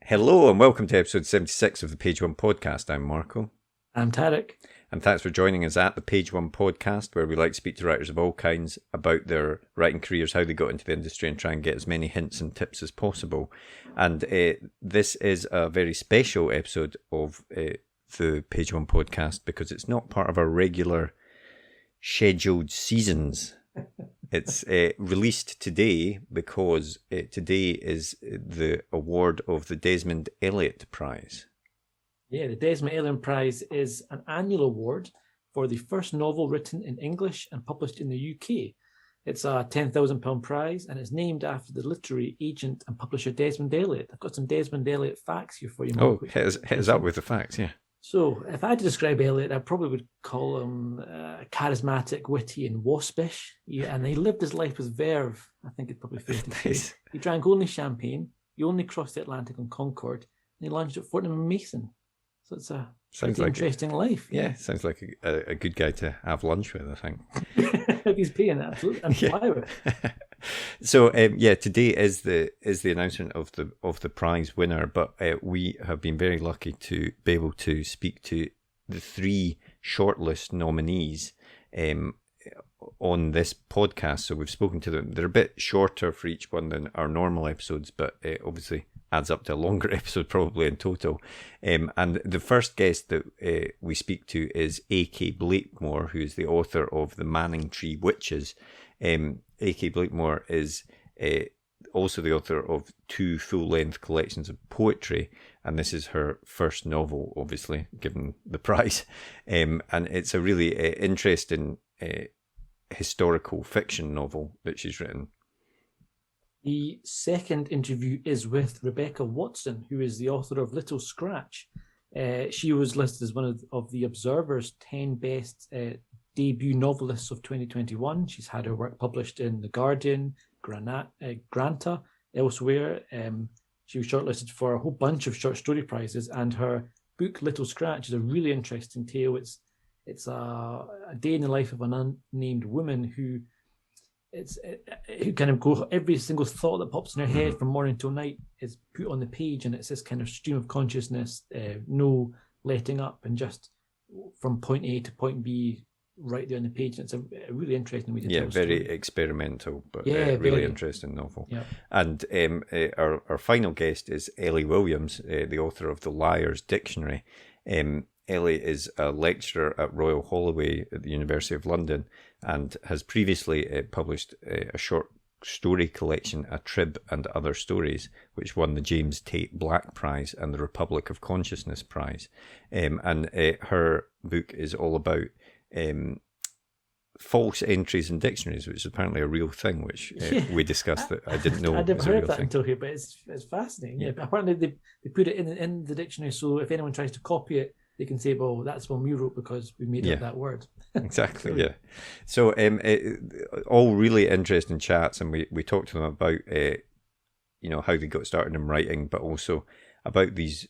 Hello and welcome to episode 76 of the Page One Podcast. I'm Marco. I'm Tarek. And thanks for joining us at the Page One Podcast, where we like to speak to writers of all kinds about their writing careers, how they got into the industry, and try and get as many hints and tips as possible. And this is a very special episode of the Page One Podcast because it's not part of our regular scheduled seasons. It's released today because today is the award of the Desmond Elliott Prize. Yeah, the Desmond Elliott Prize is an annual award for the first novel written in English and published in the UK. It's a £10,000 prize and it's named after the literary agent and publisher Desmond Elliott. I've got some Desmond Elliott facts here for you, Mark. Oh, hit us up with the facts, yeah. So, if I had to describe Elliott, I probably would call him charismatic, witty, and waspish. Yeah, and he lived his life with verve, I think it's probably fair to say. He drank only champagne, he only crossed the Atlantic on Concorde, and he launched at Fortnum and Mason. So it's a interesting life. Yeah, sounds like a good guy to have lunch with, I think. If he's paying, absolutely. And fly with. So today is the announcement of the prize winner, but we have been very lucky to be able to speak to the three shortlist nominees on this podcast. So we've spoken to them. They're a bit shorter for each one than our normal episodes, but obviously adds up to a longer episode probably in total. And the first guest that we speak to is AK Blakemore, who is the author of the Manningtree Witches. AK Blakemore is also the author of two full-length collections of poetry, and this is her first novel, obviously, given the prize. And it's a really interesting historical fiction novel that she's written. The second interview is with Rebecca Watson, who is the author of Little Scratch. She was listed as one of the Observer's 10 best debut novelists of 2021. She's had her work published in The Guardian, Granta, elsewhere. She was shortlisted for a whole bunch of short story prizes, and her book Little Scratch is a really interesting tale. It's a day in the life of an unnamed woman who kind of go, every single thought that pops in her head from morning till night is put on the page, and it's this kind of stream of consciousness, no letting up, and just from point A to point B right there on the page. And it's a really interesting way to tell a story. Very experimental, but really interesting novel. Yeah. And our final guest is Ellie Williams, the author of The Liar's Dictionary. Ellie is a lecturer at Royal Holloway at the University of London and has previously published a short story collection, A Trib and Other Stories, which won the James Tate Black Prize and the Republic of Consciousness Prize. And her book is all about false entries in dictionaries, which is apparently a real thing, which we discussed that I didn't know. I'd never heard of that until here, but it's fascinating. Yeah. Apparently they put it in the dictionary, so if anyone tries to copy it, they can say, well, that's one we wrote because we made up that word. Exactly, yeah. So all really interesting chats, and we talked to them about how they got started in writing, but also about these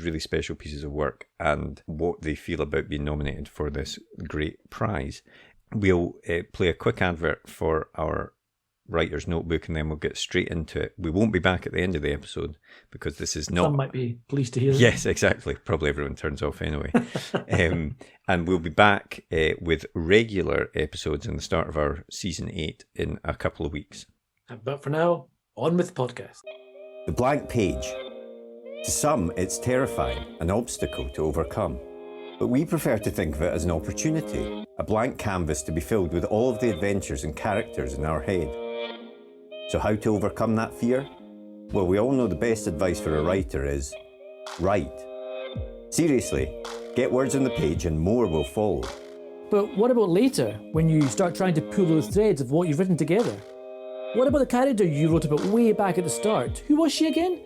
really special pieces of work and what they feel about being nominated for this great prize. We'll play a quick advert for our writer's notebook, and then we'll get straight into it. We won't be back at the end of the episode because this is not... Some might be pleased to hear that. Yes, exactly. Probably everyone turns off anyway. And we'll be back with regular episodes in the start of our season 8 in a couple of weeks. But for now, on with the podcast. The blank page. To some, it's terrifying, an obstacle to overcome. But we prefer to think of it as an opportunity, a blank canvas to be filled with all of the adventures and characters in our head. So how to overcome that fear? Well, we all know the best advice for a writer is write. Seriously, get words on the page and more will follow. But what about later, when you start trying to pull those threads of what you've written together? What about the character you wrote about way back at the start? Who was she again?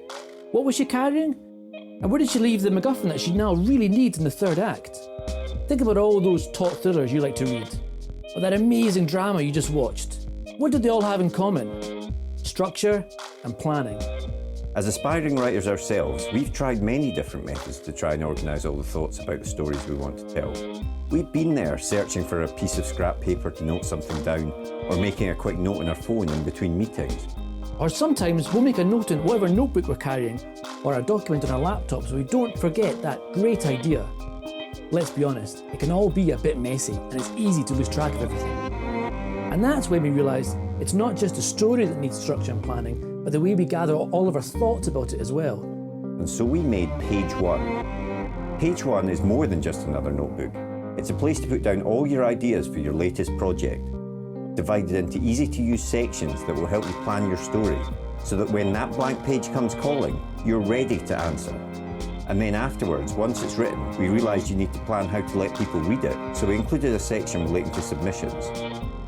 What was she carrying? And where did she leave the MacGuffin that she now really needs in the third act? Think about all those top thrillers you like to read, or that amazing drama you just watched. What did they all have in common? Structure and planning. As aspiring writers ourselves, we've tried many different methods to try and organise all the thoughts about the stories we want to tell. We've been there searching for a piece of scrap paper to note something down, or making a quick note on our phone in between meetings. Or sometimes we'll make a note in whatever notebook we're carrying, or a document on our laptop so we don't forget that great idea. Let's be honest, it can all be a bit messy and it's easy to lose track of everything. And that's when we realised it's not just the story that needs structure and planning, but the way we gather all of our thoughts about it as well. And so we made Page One. Page One is more than just another notebook. It's a place to put down all your ideas for your latest project, divided into easy-to-use sections that will help you plan your story, so that when that blank page comes calling, you're ready to answer. And then afterwards, once it's written, we realised you need to plan how to let people read it, so we included a section relating to submissions.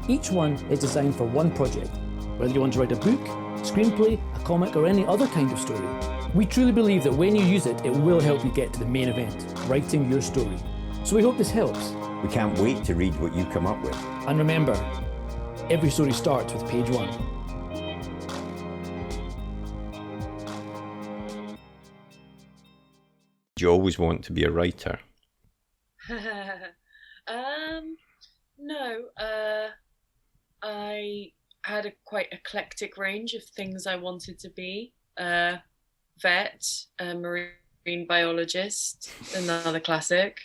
Each one is designed for one project, whether you want to write a book, screenplay, a comic, or any other kind of story. We truly believe that when you use it, it will help you get to the main event, writing your story. So we hope this helps. We can't wait to read what you come up with. And remember, every story starts with page one. Do you always want to be a writer? No. I had a quite eclectic range of things I wanted to be. Vet, marine biologist, another classic.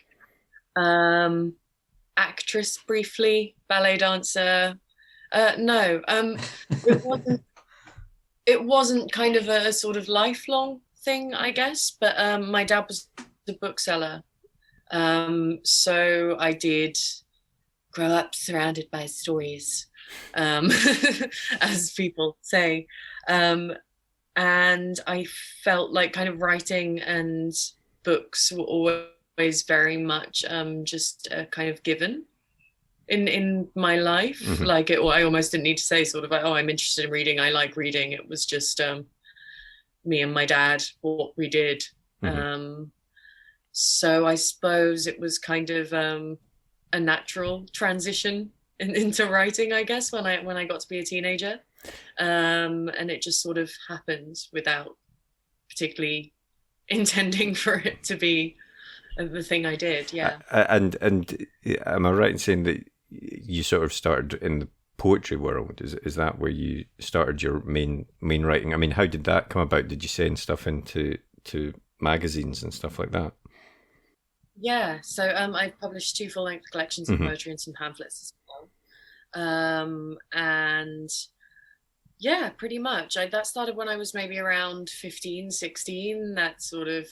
Actress briefly, ballet dancer. No, it wasn't kind of a sort of lifelong thing, I guess, but my dad was a bookseller. So I did grow up surrounded by stories, as people say. And I felt like kind of writing and books were always very much just a kind of given in my life. Mm-hmm. Like I almost didn't need to say sort of like, oh, I'm interested in reading, I like reading. It was just me and my dad, what we did. Mm-hmm. So I suppose it was kind of a natural transition into writing, I guess, when I got to be a teenager. And it just sort of happened without particularly intending for it to be the thing I did. Yeah. And am I right in saying that you sort of started in the poetry world? Is that where you started your main writing? I mean, how did that come about? Did you send stuff into magazines and stuff like that? Yeah, so I've published 2 full-length collections of poetry and some pamphlets as well. And yeah, pretty much. That started when I was maybe around 15, 16, that sort of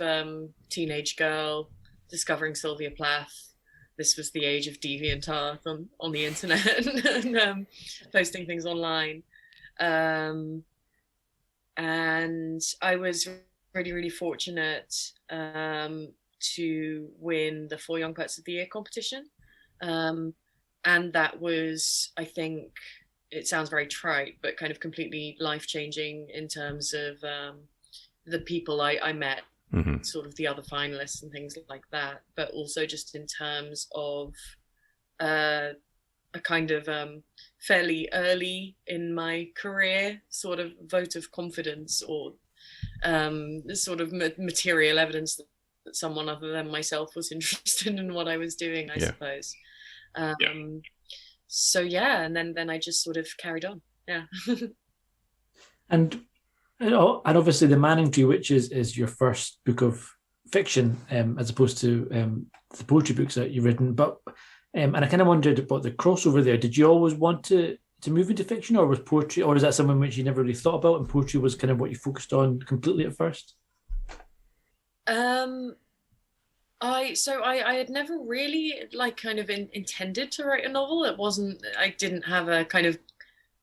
teenage girl discovering Sylvia Plath. This was the age of DeviantArt on the internet and posting things online. And I was really, really fortunate to win the 4 Young Poets of the Year competition. And that was, I think, it sounds very trite, but kind of completely life-changing in terms of the people I met, sort of the other finalists and things like that, but also just in terms of a kind of fairly early in my career sort of vote of confidence, or sort of material evidence that someone other than myself was interested in what I was doing, I suppose. So yeah, and then I just sort of carried on. Yeah. And obviously the Manningtree Witches is your first book of fiction, as opposed to the poetry books that you've written. But and I kind of wondered about the crossover there. Did you always want to move into fiction, or was poetry, or is that something which you never really thought about, and poetry was kind of what you focused on completely at first? I had never really kind of intended to write a novel. I didn't have a kind of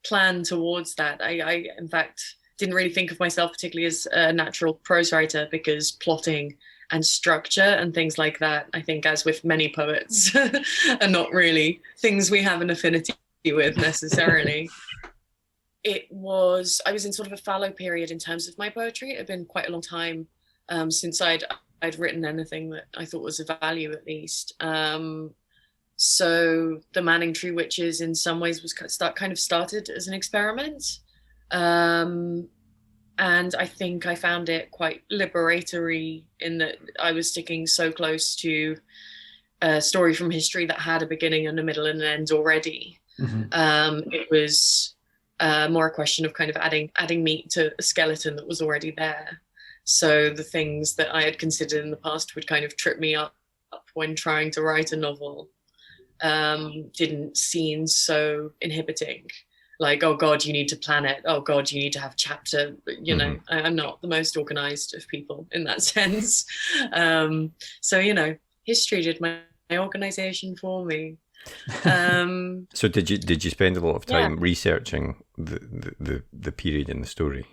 plan towards that. I in fact didn't really think of myself particularly as a natural prose writer, because plotting and structure and things like that, I think, as with many poets, are not really things we have an affinity with necessarily. I was in sort of a fallow period in terms of my poetry. It had been quite a long time since I'd written anything that I thought was of value, at least. So the Manningtree Witches in some ways was kind of started as an experiment. And I think I found it quite liberatory in that I was sticking so close to a story from history that had a beginning and a middle and an end already. It was more a question of kind of adding meat to a skeleton that was already there. So the things that I had considered in the past would kind of trip me up when trying to write a novel didn't seem so inhibiting. Like, oh God, you need to plan it. Oh God, you need to have a chapter. You know, I'm not the most organized of people in that sense. So, you know, history did my organization for me. So did you spend a lot of time researching the period in the story?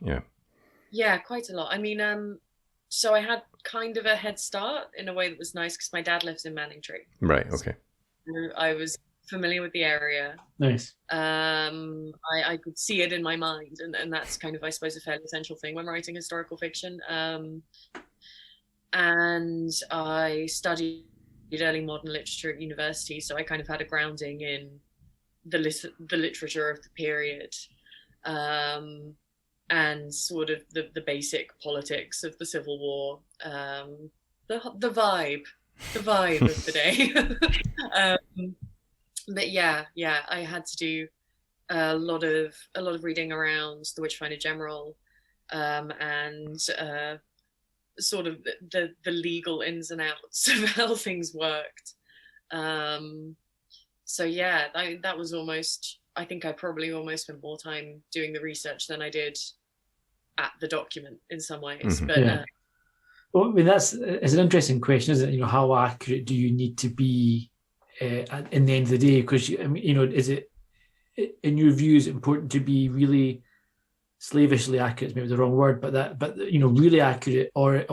Yeah, quite a lot. I mean, so I had kind of a head start in a way that was nice because my dad lives in Manningtree. Right. Okay. So I was familiar with the area. Nice. I could see it in my mind, and that's kind of, I suppose, a fairly essential thing when writing historical fiction. And I studied early modern literature at university, so I kind of had a grounding in the literature of the period, and sort of the basic politics of the Civil War, the vibe of the day. But yeah, I had to do a lot of reading around the Witchfinder General, and sort of the legal ins and outs of how things worked. So yeah, that was almost, I think I probably almost spent more time doing the research than I did at the document in some ways. But yeah. Well, I mean, it's an interesting question, isn't it? You know, how accurate do you need to be in the end of the day? Because, I mean, you know, is it, in your view, is it important to be really slavishly accurate? Is maybe the wrong word, but you know, really accurate, or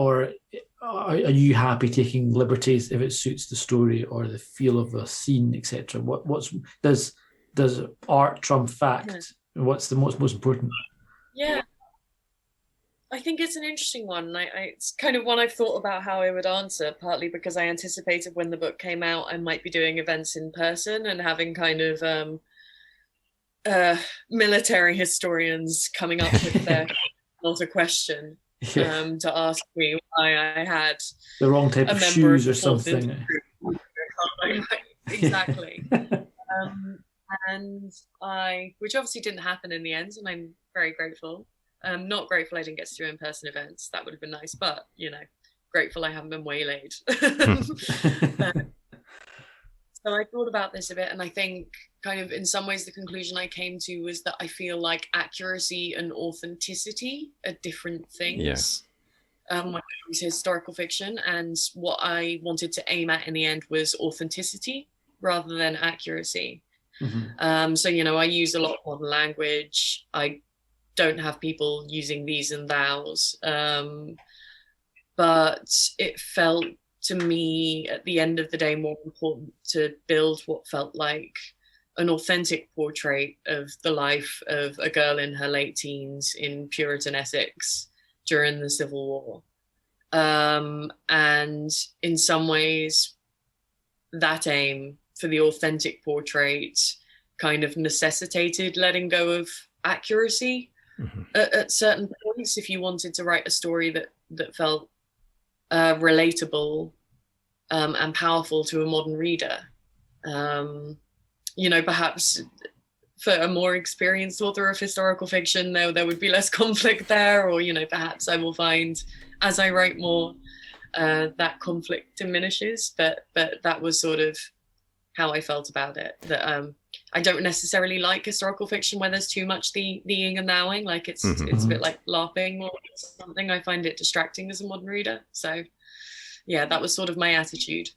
are you happy taking liberties if it suits the story or the feel of the scene, etc.? Does art trump fact? What's the most important? Yeah, I think it's an interesting one. It's kind of one I've thought about how I would answer, partly because I anticipated when the book came out I might be doing events in person and having kind of military historians coming up with their not a question to ask me why I had the wrong type of shoes or something. Exactly. And which obviously didn't happen in the end, and I'm very grateful. Not grateful I didn't get to do in-person events. That would have been nice, but, you know, grateful I haven't been waylaid. So I thought about this a bit, and I think kind of in some ways the conclusion I came to was that I feel like accuracy and authenticity are different things. When it comes to historical fiction, and what I wanted to aim at in the end was authenticity rather than accuracy. So, you know, I use a lot of modern language. I don't have people using these and thous, but it felt to me at the end of the day more important to build what felt like an authentic portrait of the life of a girl in her late teens in Puritan Essex during the Civil War. And in some ways that aim for the authentic portrait kind of necessitated letting go of accuracy at certain points if you wanted to write a story that felt relatable and powerful to a modern reader. You know, perhaps for a more experienced author of historical fiction, there would be less conflict there, or, you know, perhaps I will find as I write more that conflict diminishes, but that was sort of how I felt about it, that I don't necessarily like historical fiction where there's too much theing and thowing, like it's a bit like LARPing or something. I find it distracting as a modern reader. So yeah, that was sort of my attitude.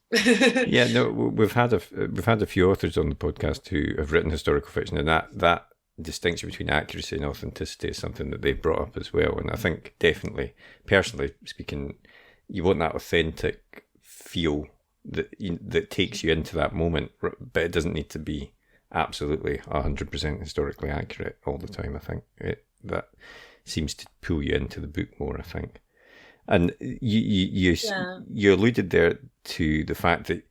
Yeah, no, we've had a few authors on the podcast who have written historical fiction, and that distinction between accuracy and authenticity is something that they've brought up as well. And I think definitely, personally speaking, you want that authentic feel that takes you into that moment, but it doesn't need to be absolutely 100% historically accurate all the time. I think that seems to pull you into the book more, I think. And you alluded there to the fact that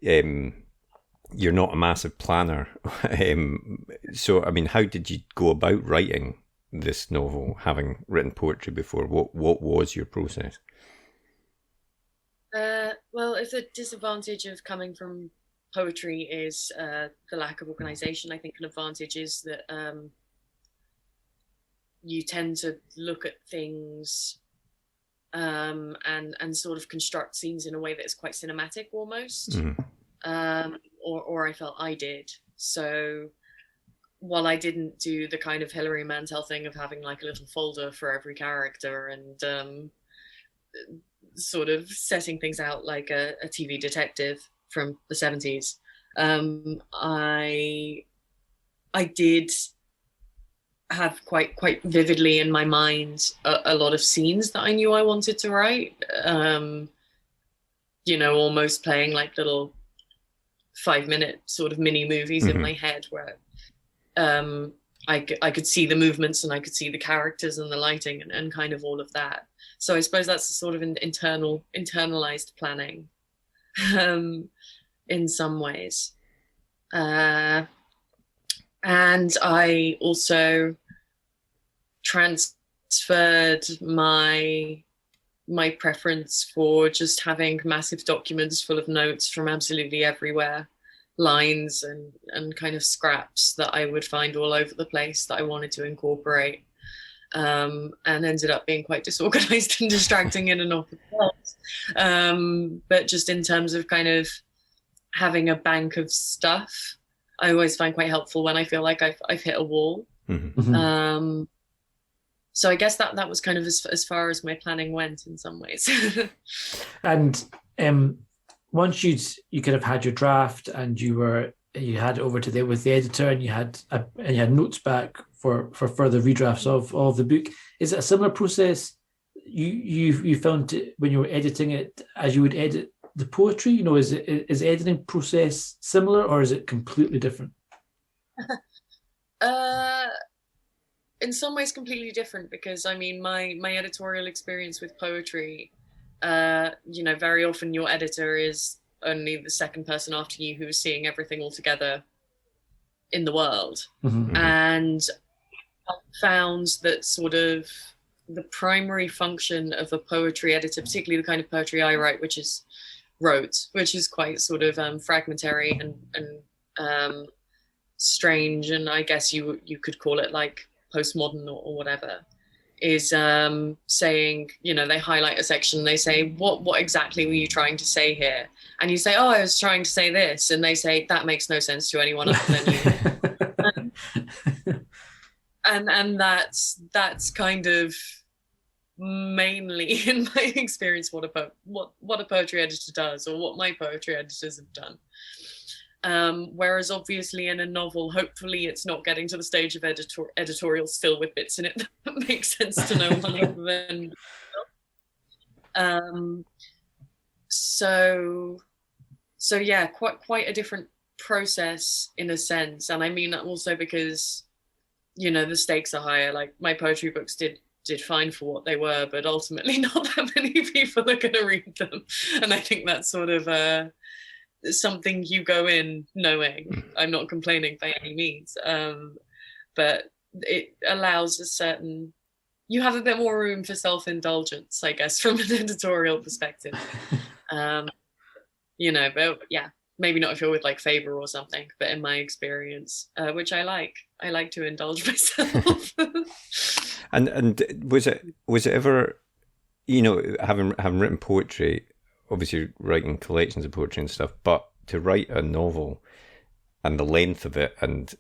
you're not a massive planner. So, I mean, how did you go about writing this novel, having written poetry before? What was your process? Well, if the disadvantage of coming from poetry is the lack of organization, I think an advantage is that you tend to look at things and sort of construct scenes in a way that is quite cinematic almost. Mm-hmm. Or I felt I did. So while I didn't do the kind of Hilary Mantel thing of having like a little folder for every character and sort of setting things out like a TV detective from the 70s, I did have quite vividly in my mind a lot of scenes that I knew I wanted to write. Almost playing like little 5-minute sort of mini movies mm-hmm. in my head where I could see the movements and I could see the characters and the lighting and kind of all of that. So I suppose that's a sort of an internalized planning in some ways. And I also transferred my preference for just having massive documents full of notes from absolutely everywhere, lines and kind of scraps that I would find all over the place that I wanted to incorporate, and ended up being quite disorganized and distracting in and of itself. But just in terms of kind of having a bank of stuff, I always find quite helpful when I feel like I've hit a wall. Mm-hmm. So I guess that was kind of as far as my planning went in some ways. And once you kind of had your draft and you had it over to with the editor and you had notes back for further redrafts of the book, is it a similar process you found when you were editing it as you would edit the poetry? Is the editing process similar or is it completely different? In some ways completely different, because I mean my editorial experience with poetry, very often your editor is only the second person after you who is seeing everything all together in the world. Mm-hmm. And I found that sort of the primary function of a poetry editor, particularly the kind of poetry I write, which is rote, which is quite sort of fragmentary and strange, and I guess you could call it like postmodern or whatever, is saying, they highlight a section, they say, what exactly were you trying to say here? And you say, oh, I was trying to say this, and they say, that makes no sense to anyone other than you. and that's kind of mainly, in my experience, what a poetry editor does, or what my poetry editors have done. Whereas obviously in a novel, hopefully it's not getting to the stage of editorial still with bits in it that make sense to no one other than so yeah, quite a different process in a sense. And I mean that also because the stakes are higher. Like my poetry books did fine for what they were, but ultimately not that many people are going to read them, and I think that's sort of something you go in knowing. I'm not complaining by any means, but it allows you have a bit more room for self-indulgence, I guess, from an editorial perspective. But yeah, maybe not if you're with like Faber or something, but in my experience, which I like to indulge myself. and was it ever, having written poetry, obviously writing collections of poetry and stuff, but to write a novel and the length of it, and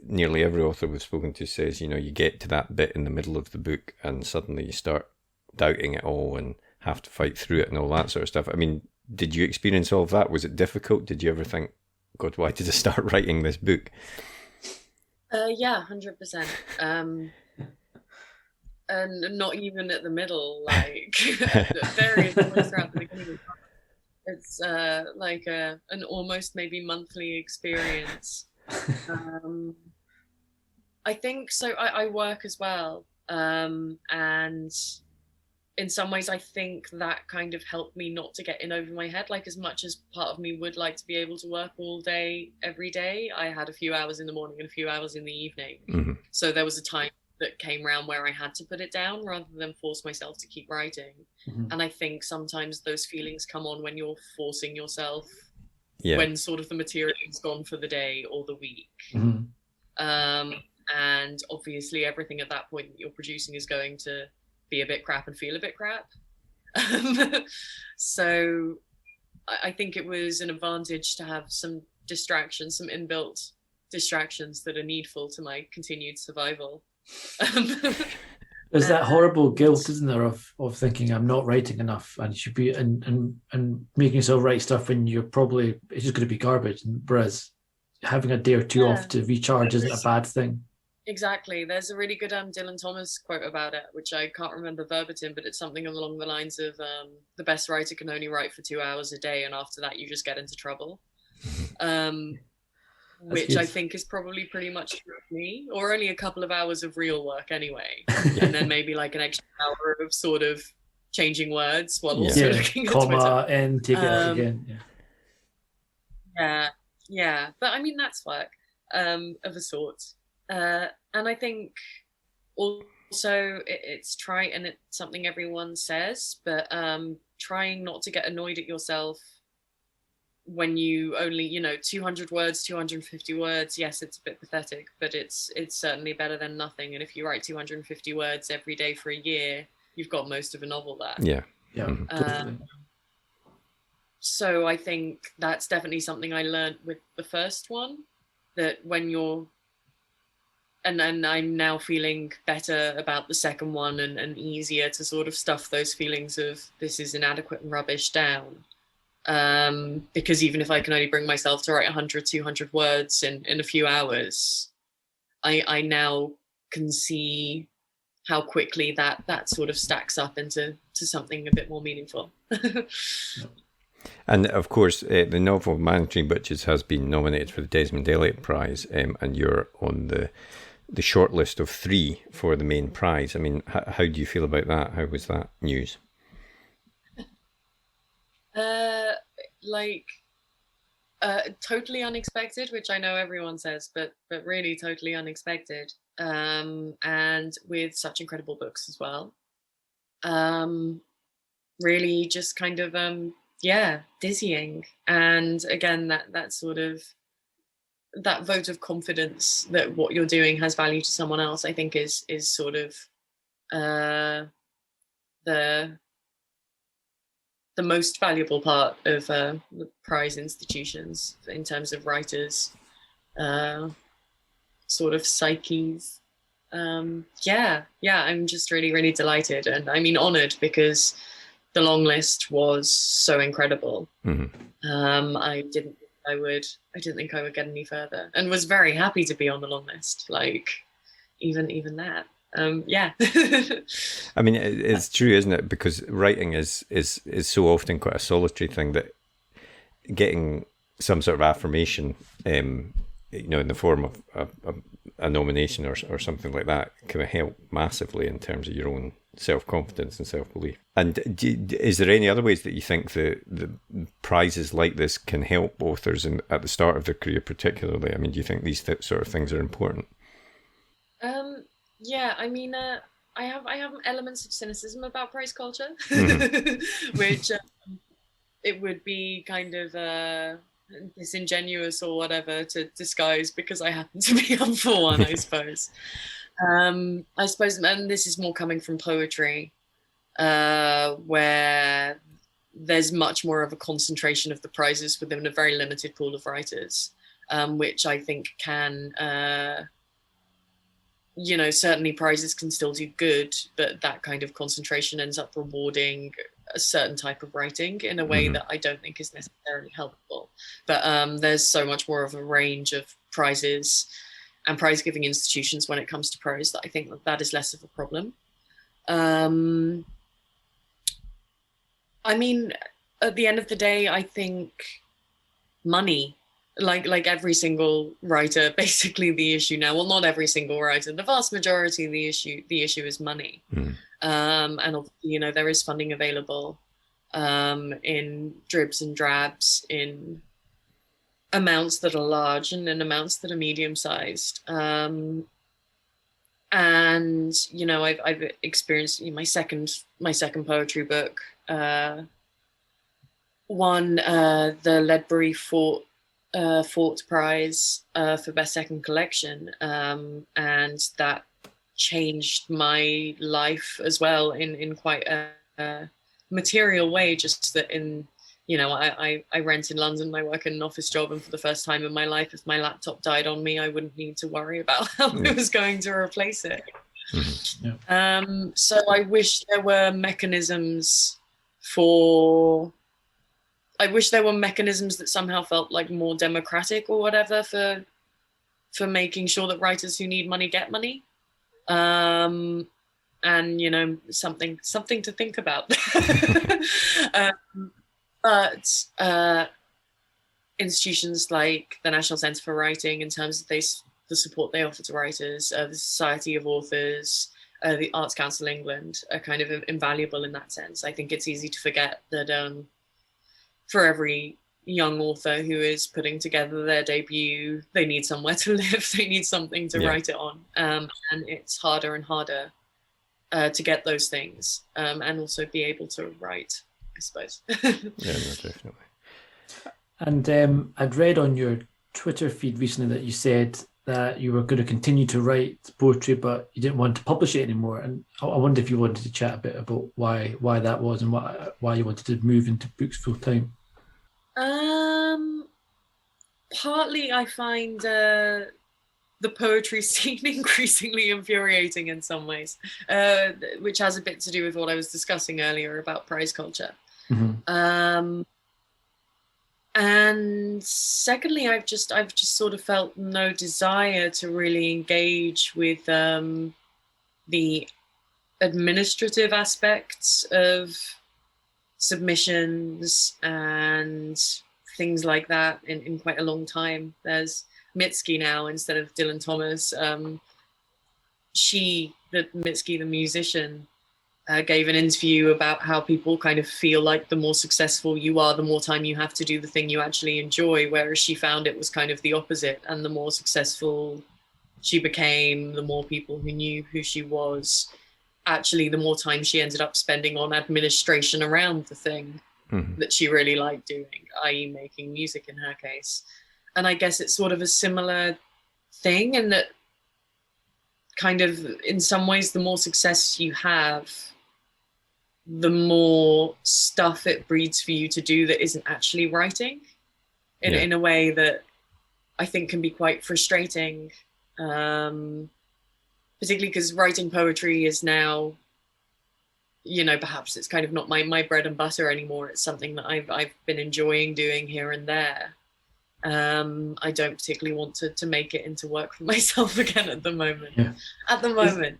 nearly every author we've spoken to says, you get to that bit in the middle of the book and suddenly you start doubting it all and have to fight through it and all that sort of stuff. I mean, did you experience all of that? Was it difficult? Did you ever think, God, why did I start writing this book? Yeah, 100%. And not even at the middle, like various points throughout the beginning. It's like an almost maybe monthly experience. I think so. I work as well, and in some ways I think that kind of helped me not to get in over my head. Like, as much as part of me would like to be able to work all day every day, I had a few hours in the morning and a few hours in the evening. Mm-hmm. So there was a time that came around where I had to put it down rather than force myself to keep writing. And I think sometimes those feelings come on when you're forcing yourself, when sort of the material is gone for the day or the week. And obviously everything at that point that you're producing is going to be a bit crap and feel a bit crap. So I think it was an advantage to have some distractions, some inbuilt distractions that are needful to my continued survival. There's that horrible guilt, isn't there, of thinking I'm not writing enough and should be and making yourself write stuff when you're probably it's just going to be garbage. Whereas having a day or two off to recharge isn't a bad thing. Exactly. There's a really good Dylan Thomas quote about it, which I can't remember verbatim, but it's something along the lines of the best writer can only write for 2 hours a day, and after that you just get into trouble. Which good. I think is probably pretty much me, or only a couple of hours of real work anyway. And then maybe like an extra hour of sort of changing words while also looking at Twitter. And take it out again. Yeah. But I mean, that's work of a sort. And I think also it's trite and it's something everyone says, but trying not to get annoyed at yourself when you only, 200 words, 250 words, yes, it's a bit pathetic, but it's certainly better than nothing. And if you write 250 words every day for a year, you've got most of a novel there. Yeah, totally. So I think that's definitely something I learned with the first one, that when you're, and I'm now feeling better about the second one and easier to sort of stuff those feelings of this is inadequate and rubbish down. Because even if I can only bring myself to write 100, 200 words in a few hours, I now can see how quickly that sort of stacks up into something a bit more meaningful. And of course, the novel Manningtree Witches has been nominated for the Desmond Elliott Prize, and you're on the shortlist of 3 for the main prize. I mean, how do you feel about that? How was that news? Totally unexpected, which I know everyone says, but really totally unexpected. And with such incredible books as well. Really just kind of dizzying. And again, that sort of that vote of confidence that what you're doing has value to someone else, I think is sort of the most valuable part of the prize institutions in terms of writers' sort of psyches. I'm just really, really delighted, and I mean honoured, because the long list was so incredible. I didn't think I would get any further, and was very happy to be on the long list. Like even that. I mean, it's true, isn't it? Because writing is so often quite a solitary thing, that getting some sort of affirmation, in the form of a nomination or something like that, can help massively in terms of your own self-confidence and self-belief. And is there any other ways that you think the prizes like this can help authors at the start of their career particularly? I mean, do you think these sort of things are important? Yeah, I mean, I have elements of cynicism about prize culture, which it would be kind of disingenuous or whatever to disguise because I happen to be up for one, I suppose. And this is more coming from poetry, where there's much more of a concentration of the prizes within a very limited pool of writers, which I think can... certainly prizes can still do good, but that kind of concentration ends up rewarding a certain type of writing in a way that I don't think is necessarily helpful. But there's so much more of a range of prizes and prize-giving institutions when it comes to prose that I think that is less of a problem. I mean, at the end of the day, I think money, like every single writer, basically the issue now, well, not every single writer, the vast majority of the issue is money. And there is funding available in dribs and drabs, in amounts that are large and in amounts that are medium-sized. and I've experienced my second poetry book won the Ledbury Forte Prize for best second collection, and that changed my life as well in quite a material way. Just that I rent in London, I work in an office job, and for the first time in my life, if my laptop died on me, I wouldn't need to worry about how I was going to replace it. So I wish there were mechanisms that somehow felt like more democratic or whatever for making sure that writers who need money get money. And something to think about. But institutions like the National Centre for Writing, in terms of the support they offer to writers, the Society of Authors, the Arts Council England, are kind of invaluable in that sense. I think it's easy to forget that for every young author who is putting together their debut, they need somewhere to live, they need something to write it on, and it's harder and harder to get those things, and also be able to write, I suppose. Yeah, no, definitely. And I'd read on your Twitter feed recently that you said that you were going to continue to write poetry, but you didn't want to publish it anymore. And I wonder if you wanted to chat a bit about why that was, and why you wanted to move into books full time. Partly I find the poetry scene increasingly infuriating in some ways, which has a bit to do with what I was discussing earlier about prize culture. And secondly, I've just sort of felt no desire to really engage with the administrative aspects of submissions and things like that in quite a long time. There's Mitski now instead of Dylan Thomas. Mitski, the musician, gave an interview about how people kind of feel like the more successful you are, the more time you have to do the thing you actually enjoy, whereas she found it was kind of the opposite. And the more successful she became, the more people who knew who she was, actually the more time she ended up spending on administration around the thing that she really liked doing, i.e. making music in her case. And I guess it's sort of a similar thing in that kind of, in some ways, the more success you have, the more stuff it breeds for you to do that isn't actually writing, in a way that I think can be quite frustrating, particularly because writing poetry is now, perhaps it's kind of not my bread and butter anymore. It's something that I've been enjoying doing here and there. I don't particularly want to make it into work for myself again at the moment. At the moment.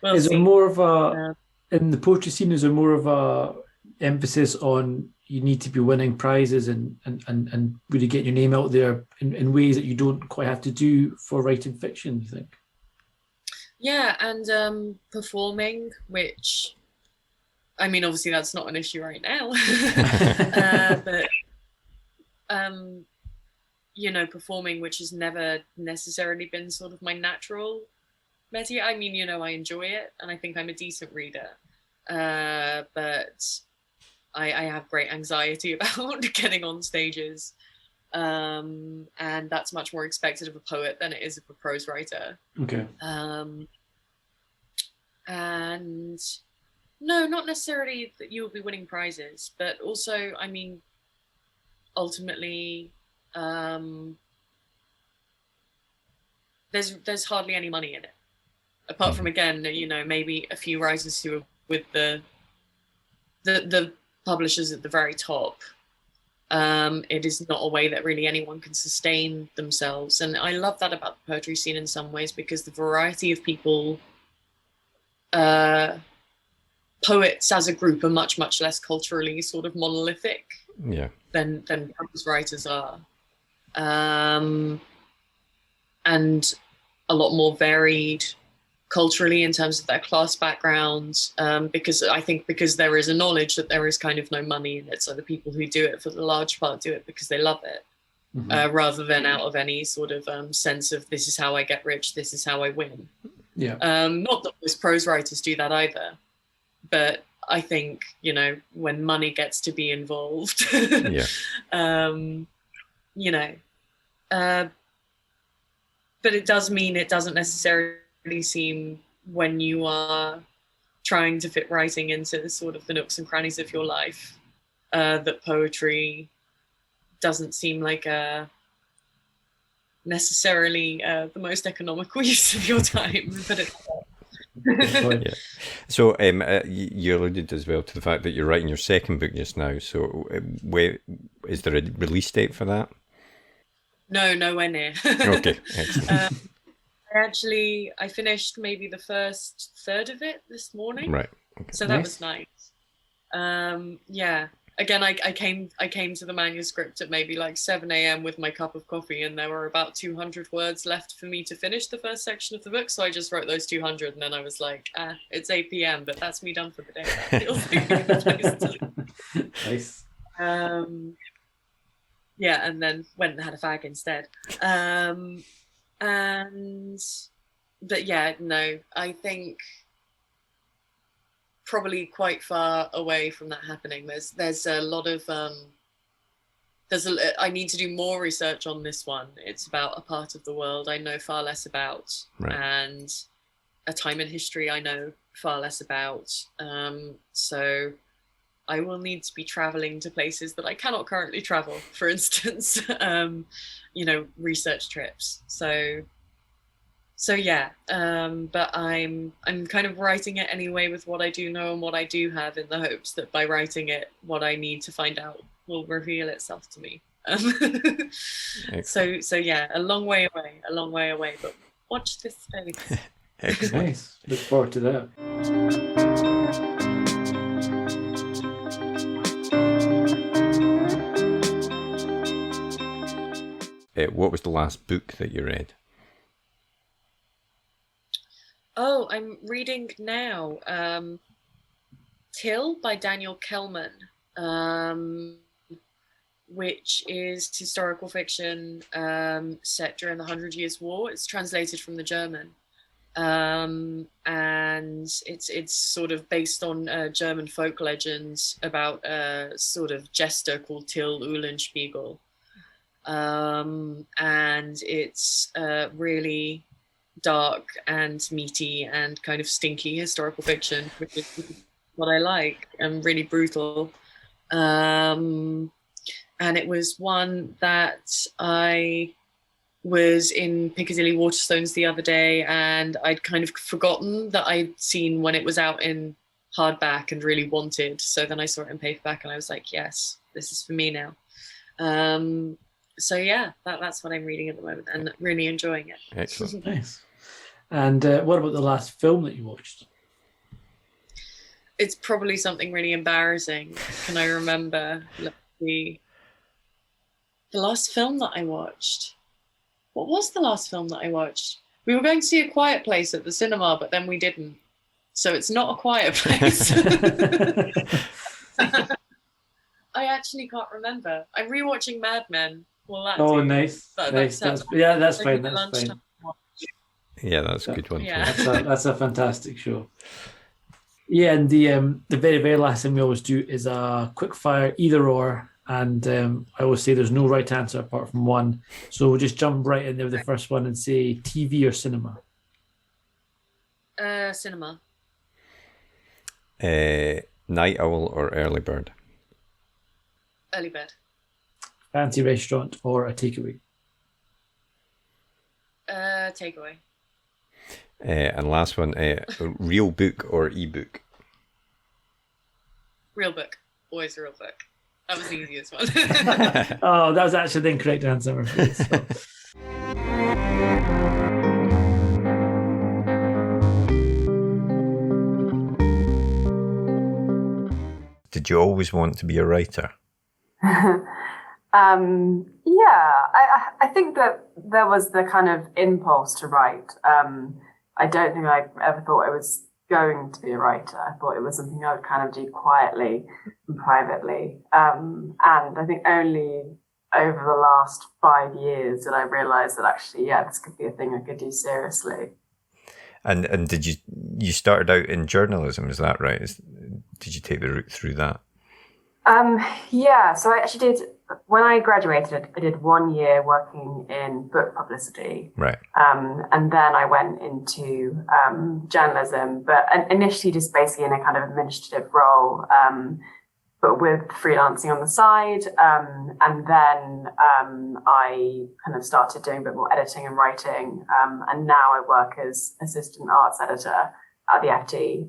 Is there more of a, in the poetry scene, is there more of a emphasis on you need to be winning prizes and really get your name out there in ways that you don't quite have to do for writing fiction, you think? Yeah, and performing, which, I mean, obviously that's not an issue right now. But performing, which has never necessarily been sort of my natural métier. I mean, I enjoy it, and I think I'm a decent reader, but I have great anxiety about getting on stages, and that's much more expected of a poet than it is of a prose writer. Okay. And no, not necessarily that you will be winning prizes, but also, I mean, ultimately, there's hardly any money in it, apart from, again, maybe a few writers who are with the publishers at the very top. It is not a way that really anyone can sustain themselves, and I love that about the poetry scene in some ways, because the variety of people, poets as a group are much less culturally sort of monolithic than prose writers are. And a lot more varied culturally in terms of their class backgrounds, because there is a knowledge that there is kind of no money in it, so the people who do it for the large part do it because they love it, rather than out of any sort of sense of this is how I get rich, this is how I win. Yeah. Not that most prose writers do that either, but I think, when money gets to be involved, Yeah. But it does mean it doesn't necessarily seem, when you are trying to fit writing into sort of the nooks and crannies of your life, that poetry doesn't seem like necessarily the most economical use of your time. But yeah. So you alluded as well to the fact that you're writing your second book just now. So is there a release date for that? No, nowhere near. Okay, excellent. I finished maybe the first third of it this morning. Right. Okay. So that was nice. Yeah. Again, I came to the manuscript at maybe like 7 a.m. with my cup of coffee, and there were about 200 words left for me to finish the first section of the book. So I just wrote those 200, and then I was like, it's 8 p.m., but that's me done for the day. That feels like a good place to... Nice. Yeah, and then went and had a fag instead. But yeah, no, I think probably quite far away from that happening. There's a lot of I need to do more research on this one. It's about a part of the world I know far less about, right, and a time in history I know far less about. So I will need to be traveling to places that I cannot currently travel, for instance, research trips. So yeah, but I'm kind of writing it anyway with what I do know and what I do have, in the hopes that by writing it, what I need to find out will reveal itself to me. So yeah, a long way away, but watch this space. Excellent. Nice. Look forward to that. What was the last book that you read? Oh, I'm reading now Till by Daniel Kellman, which is historical fiction set during the 100 Years' War. It's translated from the German, and it's sort of based on German folk legends about a sort of jester called Till Eulenspiegel. And it's really dark and meaty and kind of stinky historical fiction, which is what I like, and really brutal. And it was one that I was in Piccadilly Waterstones the other day, and I'd kind of forgotten that I'd seen when it was out in hardback and really wanted. So then I saw it in paperback and I was like, yes, this is for me now. So yeah, that's what I'm reading at the moment and really enjoying it. Excellent. Nice. And what about the last film that you watched? It's probably something really embarrassing. Can I remember? Let's see. The last film that I watched. What was the last film that I watched? We were going to see A Quiet Place at the cinema, but then we didn't. So it's not A Quiet Place. I actually can't remember. I'm rewatching Mad Men. Well, nice. Nice. That's fine. That's fine. Yeah, that's a good one. Yeah. That's a fantastic show. Yeah, and the very, very last thing we always do is a quick fire either or, and I always say there's no right answer apart from one. So we'll just jump right in there with the first one and say TV or cinema. Cinema. Night owl or early bird? Early bird. Fancy restaurant or a takeaway? Takeaway. And last one, real book or ebook? Real book. Always a real book. That was the easiest one. Oh, that was actually the incorrect answer, I'm afraid. So. Did you always want to be a writer? Yeah, I think that there was the kind of impulse to write. I don't think I ever thought I was going to be a writer. I thought it was something I would kind of do quietly and privately. And I think only over the last 5 years did I realise that actually, yeah, this could be a thing I could do seriously. And did you started out in journalism? Is that right? Did you take the route through that? Yeah. So I actually did. When I graduated, I did 1 year working in book publicity. Right. And then I went into journalism, but initially just basically in a kind of administrative role, but with freelancing on the side. And then I kind of started doing a bit more editing and writing. And now I work as assistant arts editor at the FT,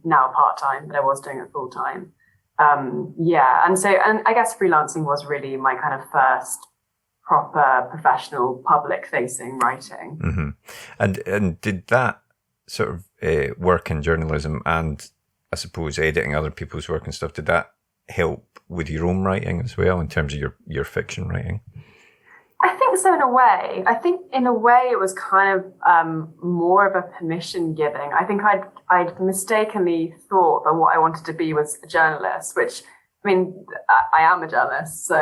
now part-time, but I was doing it full-time. And I guess freelancing was really my kind of first proper professional public facing writing. Mm-hmm. And did that sort of work in journalism and I suppose editing other people's work and stuff, did that help with your own writing as well in terms of your fiction writing? I think so in a way. I think in a way it was kind of more of a permission giving. I think I'd mistakenly thought that what I wanted to be was a journalist, which, I mean, I am a journalist, so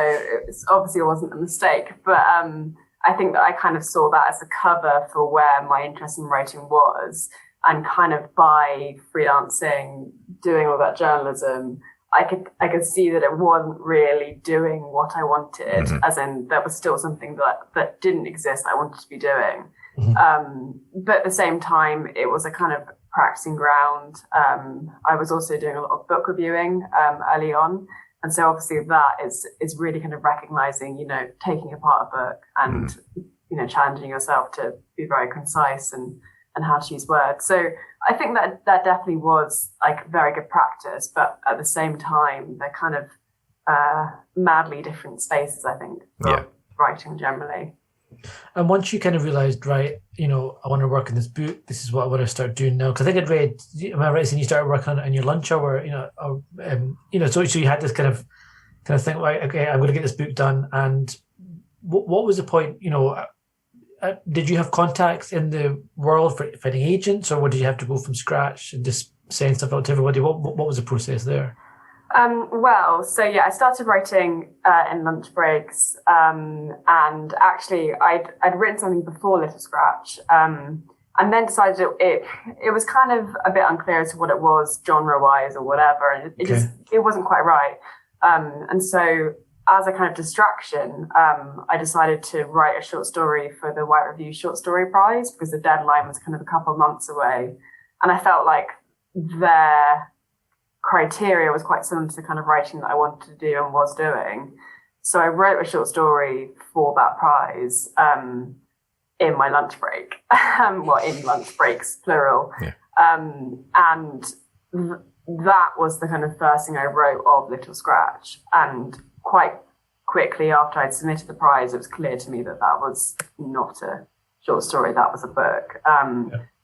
it's obviously it wasn't a mistake. But I think that I kind of saw that as a cover for where my interest in writing was. And kind of by freelancing, doing all that journalism, I could see that it wasn't really doing what I wanted, as in there was still something that didn't exist I wanted to be doing. But at the same time, it was a kind of practicing ground. I was also doing a lot of book reviewing early on. And so obviously that is really kind of recognizing, you know, taking apart a book and, you know, challenging yourself to be very concise and how to use words. So I think that definitely was like very good practice, but at the same time, they're kind of madly different spaces, I think, for writing generally. And once you kind of realised, right, you know, I want to work in this book, this is what I want to start doing now. Because I think I'd read, am I right, saying you started working on it in your lunch hour, you know, so you had this kind of thing, like, okay, I'm going to get this book done. And what was the point, you know, did you have contacts in the world for finding agents, or did you have to go from scratch and just saying stuff out to everybody? What was the process there? I started writing in lunch breaks, and actually I'd written something before Little Scratch, and then decided it was kind of a bit unclear as to what it was genre-wise or whatever, and it wasn't quite right, and so as a kind of distraction, I decided to write a short story for the White Review Short Story Prize because the deadline was kind of a couple of months away. And I felt like their criteria was quite similar to the kind of writing that I wanted to do and was doing. So I wrote a short story for that prize in my lunch break. In lunch breaks, plural. Yeah. And that was the kind of first thing I wrote of Little Scratch. And quite quickly after I'd submitted the prize, it was clear to me that was not a short story, that was a book.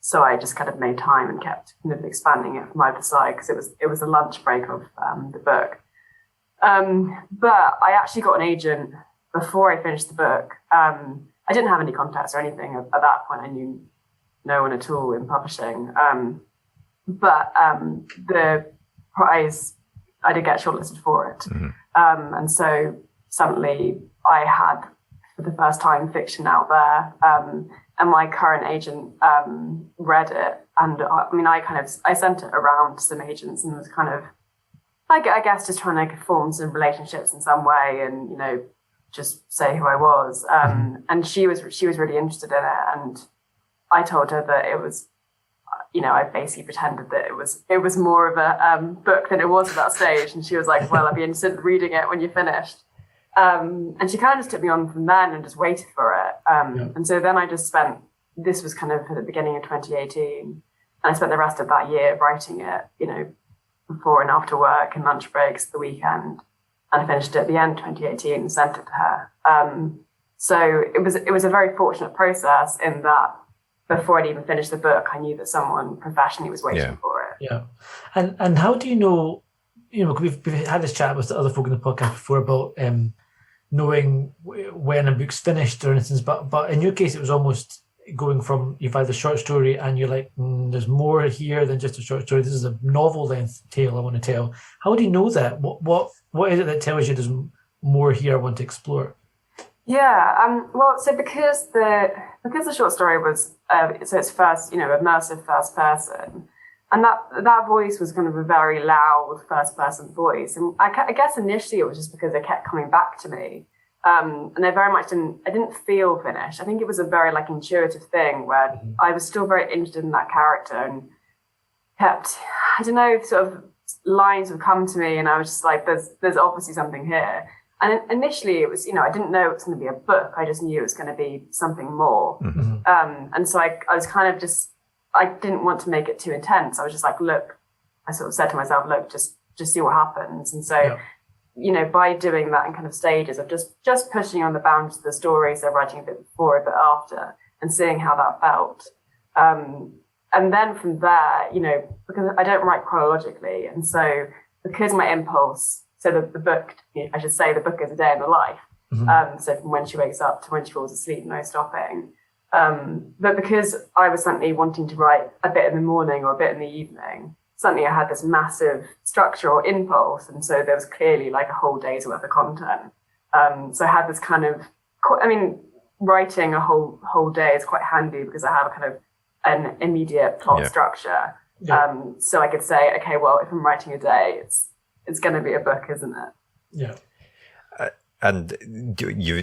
So I just kind of made time and kept kind of expanding it from either side because it was a lunch break of the book. But I actually got an agent before I finished the book. I didn't have any contacts or anything at that point. I knew no one at all in publishing. But the prize, I did get shortlisted for it. And so suddenly I had, for the first time, fiction out there. And my current agent read it. And I sent it around to some agents and was kind of, I guess, just trying to form some relationships in some way and, you know, just say who I was. And she was really interested in it. And I told her that it was, you know, I basically pretended that it was more of a book than it was at that stage. And she was like, well, I'd be interested in reading it when you're finished. And she kind of just took me on from then and just waited for it. And so then I just spent, this was kind of at the beginning of 2018. And I spent the rest of that year writing it, you know, before and after work and lunch breaks, the weekend. And I finished it at the end of 2018 and sent it to her. So it was a very fortunate process in that before I'd even finished the book, I knew that someone professionally was waiting for it. Yeah. And how do you know, we've had this chat with other folk in the podcast before about knowing when a book's finished, for instance, but in your case, it was almost going from, you've had the short story and you're like, there's more here than just a short story. This is a novel length tale I want to tell. How do you know that? What is it that tells you there's more here I want to explore? Yeah, well, so because the because the short story was so it's first, immersive first person, and that voice was kind of a very loud first person voice, and I guess initially it was just because it kept coming back to me, and I very much didn't feel finished. I think it was a very like intuitive thing where I was still very interested in that character and kept, I don't know, sort of lines would come to me, and I was just like, there's obviously something here. And initially it was, I didn't know it was going to be a book. I just knew it was going to be something more. And so I was kind of I didn't want to make it too intense. I was just like, look, I sort of said to myself, look, just see what happens. And so, by doing that in kind of stages of just pushing on the boundaries of the story, so writing a bit before, a bit after, and seeing how that felt. And then from there, because I don't write chronologically, and so because my impulse, so the book, I should say the book is a day in the life. So from when she wakes up to when she falls asleep, no stopping. But because I was suddenly wanting to write a bit in the morning or a bit in the evening, suddenly I had this massive structure or impulse. And so there was clearly like a whole day's worth of content. So I had this kind of, writing a whole day is quite handy because I have a kind of an immediate plot structure. So I could say, okay, well, if I'm writing a day, it's going to be a book, isn't it? Yeah. And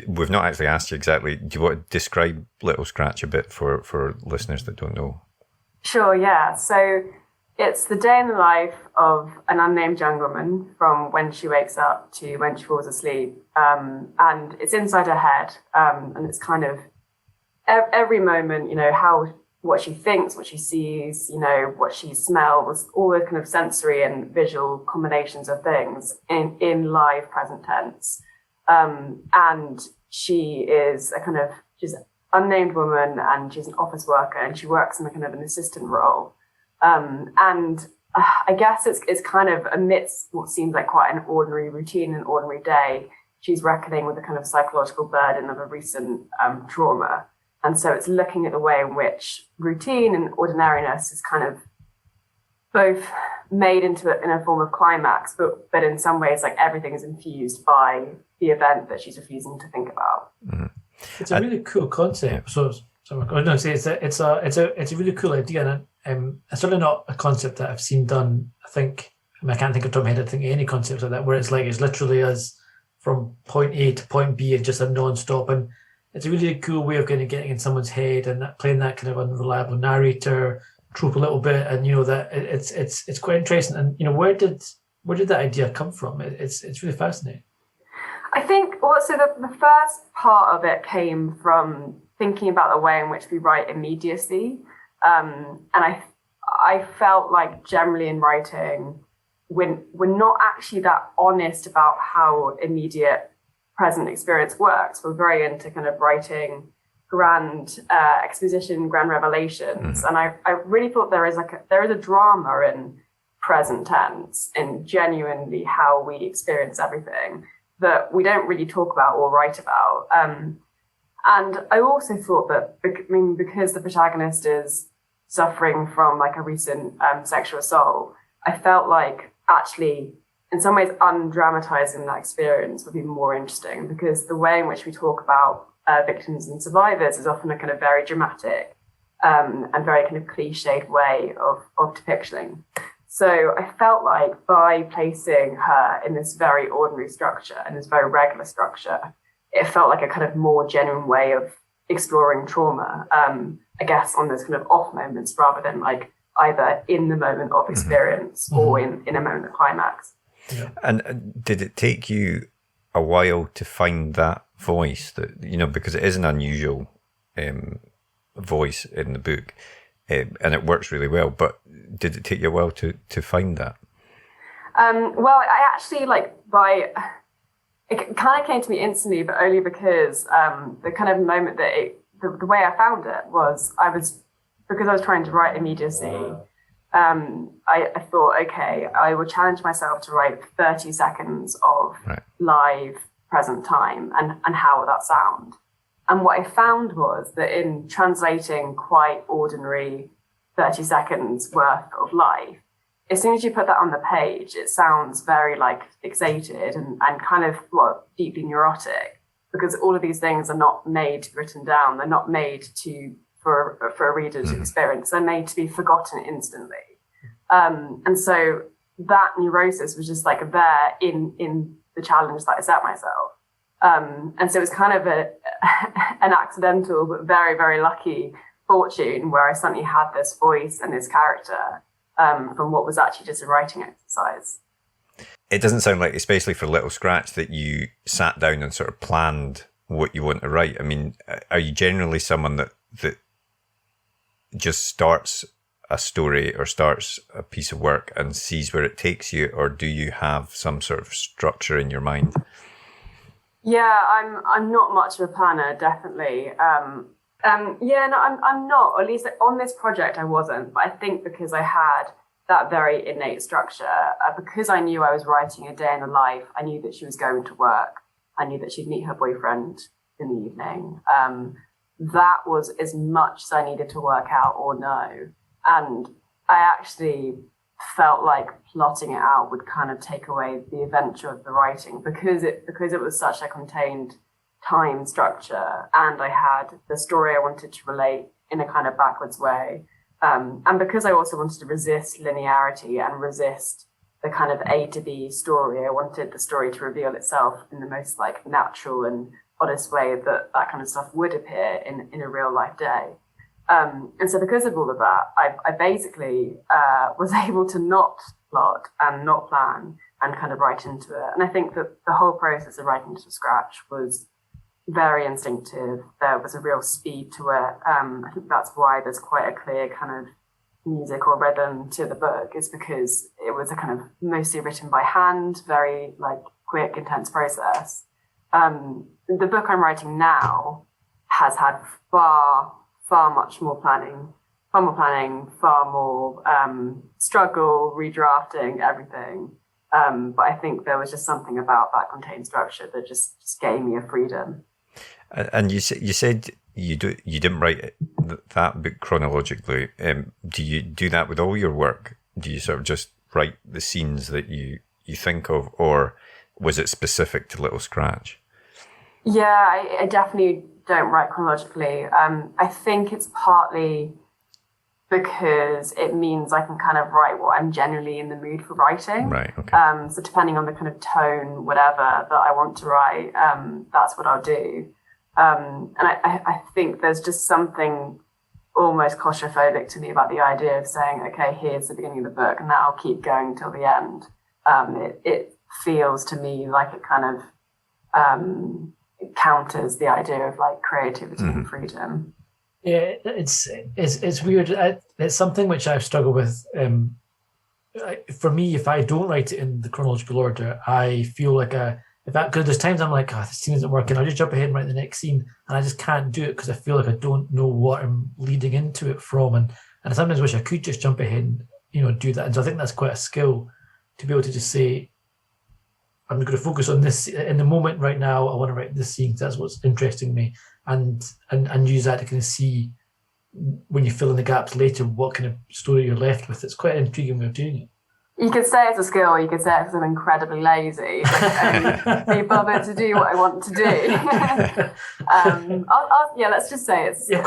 we've not actually asked you exactly, do you want to describe Little Scratch a bit for listeners that don't know? Sure, yeah. So it's the day in the life of an unnamed young woman from when she wakes up to when she falls asleep. And it's inside her head. And it's kind of every moment, what she thinks, what she sees, what she smells, all those kind of sensory and visual combinations of things in live present tense. And she is she's an unnamed woman, and she's an office worker, and she works in a kind of an assistant role. And I guess it's kind of amidst what seems like quite an ordinary routine, an ordinary day, she's reckoning with the kind of psychological burden of a recent trauma. And so it's looking at the way in which routine and ordinariness is kind of both made in a form of climax, but in some ways, like everything is infused by the event that she's refusing to think about. It's a really cool concept. So I was going to say it's a really cool idea, and it's certainly not a concept that I've seen done. I can't think of top of my head. I think any concept like that where it's literally as from point A to point B and just a non-stop, and it's a really cool way of kind of getting in someone's head and playing that kind of unreliable narrator trope a little bit, and that it's quite interesting. And where did that idea come from? It's really fascinating. I think so the first part of it came from thinking about the way in which we write immediacy, and I felt like generally in writing we're not actually that honest about how immediate present experience works. We're very into kind of writing grand exposition, grand revelations, and I really thought there is a drama in present tense, in genuinely how we experience everything that we don't really talk about or write about. And I also thought that because the protagonist is suffering from like a recent sexual assault, I felt like actually in some ways undramatizing that experience would be more interesting, because the way in which we talk about victims and survivors is often a kind of very dramatic and very kind of cliched way of depicting. So I felt like by placing her in this very ordinary structure and this very regular structure, it felt like a kind of more genuine way of exploring trauma, I guess on those kind of off moments rather than like either in the moment of experience or in a moment of climax. Yeah. And did it take you a while to find that voice that, because it is an unusual voice in the book, and it works really well, but did it take you a while to find that? Well, I actually it kind of came to me instantly, but only because the kind of moment that the way I found it was because I was trying to write immediacy. I thought, okay, I will challenge myself to write 30 seconds of live present time, and how would that sound? And what I found was that in translating quite ordinary 30 seconds worth of life, as soon as you put that on the page, it sounds very like fixated and kind of deeply neurotic. because all of these things are not made to be written down. They're not made for a reader to experience. They're made to be forgotten instantly. And so that neurosis was just like there in the challenge that I set myself. And so it was kind of an accidental but very, very lucky fortune where I suddenly had this voice and this character from what was actually just a writing exercise. It doesn't sound like, especially for Little Scratch, that you sat down and sort of planned what you want to write. I mean, are you generally someone that just starts a story or starts a piece of work and sees where it takes you, or do you have some sort of structure in your mind? Yeah, I'm not much of a planner, definitely. I'm not, or at least on this project I wasn't, but I think because I had that very innate structure, because I knew I was writing a day in the life, I knew that she was going to work, I knew that she'd meet her boyfriend in the evening. That was as much as I needed to work out or know. And I actually felt like plotting it out would kind of take away the adventure of the writing because it was such a contained time structure, and I had the story I wanted to relate in a kind of backwards way. And because I also wanted to resist linearity and resist the kind of A to B story, I wanted the story to reveal itself in the most like natural and honest way that kind of stuff would appear in a real life day. And so because of all of that, I basically was able to not plot and not plan and kind of write into it. And I think that the whole process of writing to scratch was very instinctive. There was a real speed to it. I think that's why there's quite a clear kind of music or rhythm to the book, is because it was a kind of mostly written by hand, very like quick, intense process. The book I'm writing now has had far much more planning, far more struggle, redrafting, everything. But I think there was just something about that contained structure that just gave me a freedom. And you said you didn't write that book chronologically. Do you do that with all your work? Do you sort of just write the scenes that you think of, or was it specific to Little Scratch? Yeah, I definitely don't write chronologically. I think it's partly because it means I can kind of write what I'm genuinely in the mood for writing. Right. Okay. So depending on the kind of tone, whatever that I want to write, that's what I'll do. And I think there's just something almost claustrophobic to me about the idea of saying, okay, here's the beginning of the book, and now I'll keep going till the end. It feels to me like it kind of counters the idea of like creativity and freedom. Yeah, it's weird. It's something which I've struggled with. For me, if I don't write it in the chronological order, I feel like because there's times I'm like, this scene isn't working. I'll just jump ahead and write the next scene, and I just can't do it because I feel like I don't know what I'm leading into it from, and I sometimes wish I could just jump ahead and do that. And so I think that's quite a skill to be able to just say, I'm going to focus on this in the moment right now. I want to write this scene because that's what's interesting me, and use that to kind of see when you fill in the gaps later what kind of story you're left with. It's quite an intriguing way of doing it. You could say it's a skill, or you could say it's I'm incredibly lazy and be bothered to do what I want to do. Let's just say it's a skill.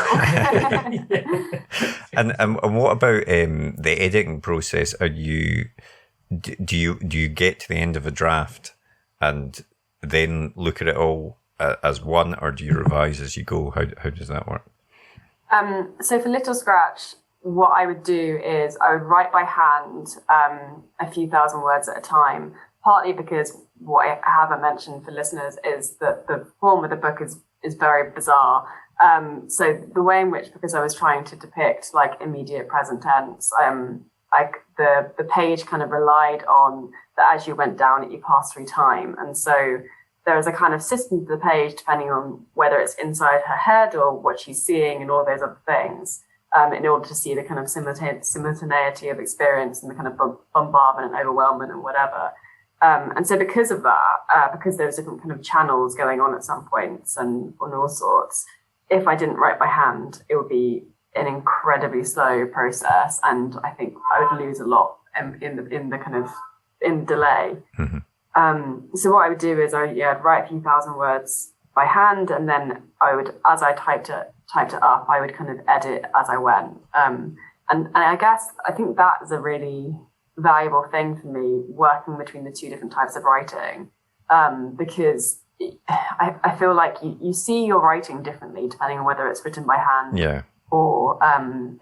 And what about the editing process? Do you get to the end of a draft and then look at it all as one, or do you revise as you go? How does that work? So for Little Scratch, what I would do is I would write by hand a few thousand words at a time, partly because what I haven't mentioned for listeners is that the form of the book is very bizarre. So the way in which, because I was trying to depict like immediate present tense, the page kind of relied on that as you went down it, you passed through time. And so there is a kind of system to the page depending on whether it's inside her head or what she's seeing and all those other things, in order to see the kind of simultaneity of experience and the kind of bombardment and overwhelmment and whatever. And so because of that, because there's different kind of channels going on at some points and on all sorts, if I didn't write by hand, it would be an incredibly slow process, and I think I would lose a lot in delay. Mm-hmm. So what I would do is I'd write a few thousand words by hand, and then I would, as I typed it up, I would kind of edit as I went. And I think that is a really valuable thing for me, working between the two different types of writing, because I feel like you see your writing differently depending on whether it's written by hand or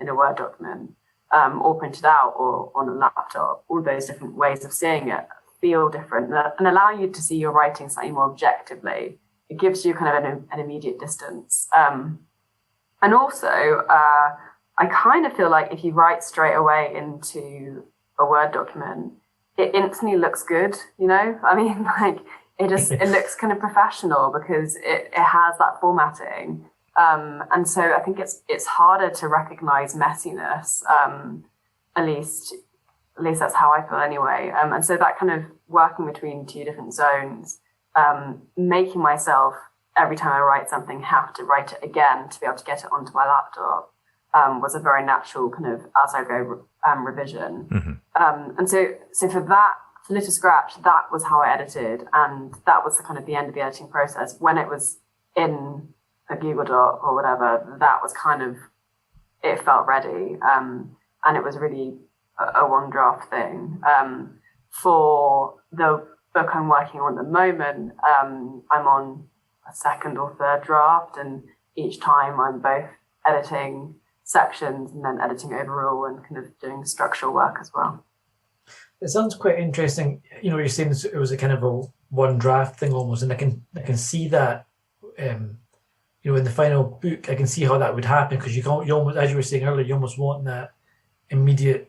in a Word document, or printed out or on a laptop. All those different ways of seeing it feel different and allow you to see your writing slightly more objectively. It gives you kind of an immediate distance. And also, I kind of feel like if you write straight away into a Word document, it instantly looks good, you know? I mean, like, it looks kind of professional because it has that formatting. And so I think it's harder to recognize messiness, at least that's how I feel anyway. And so that kind of working between two different zones, making myself, every time I write something, have to write it again to be able to get it onto my laptop, was a very natural kind of as I go revision. And so for that, for Little Scratch, that was how I edited, and that was the kind of the end of the editing process. When it was in a Google Doc or whatever, that was kind of, it felt ready, and it was really a one draft thing. For the book I'm working on at the moment, I'm on a second or third draft, and each time I'm both editing sections and then editing overall and kind of doing structural work as well. It sounds quite interesting. You know, you're saying it was a kind of a one draft thing almost, and I can see that. You know, in the final book, I can see how that would happen, because you almost, as you were saying earlier, you almost want that immediate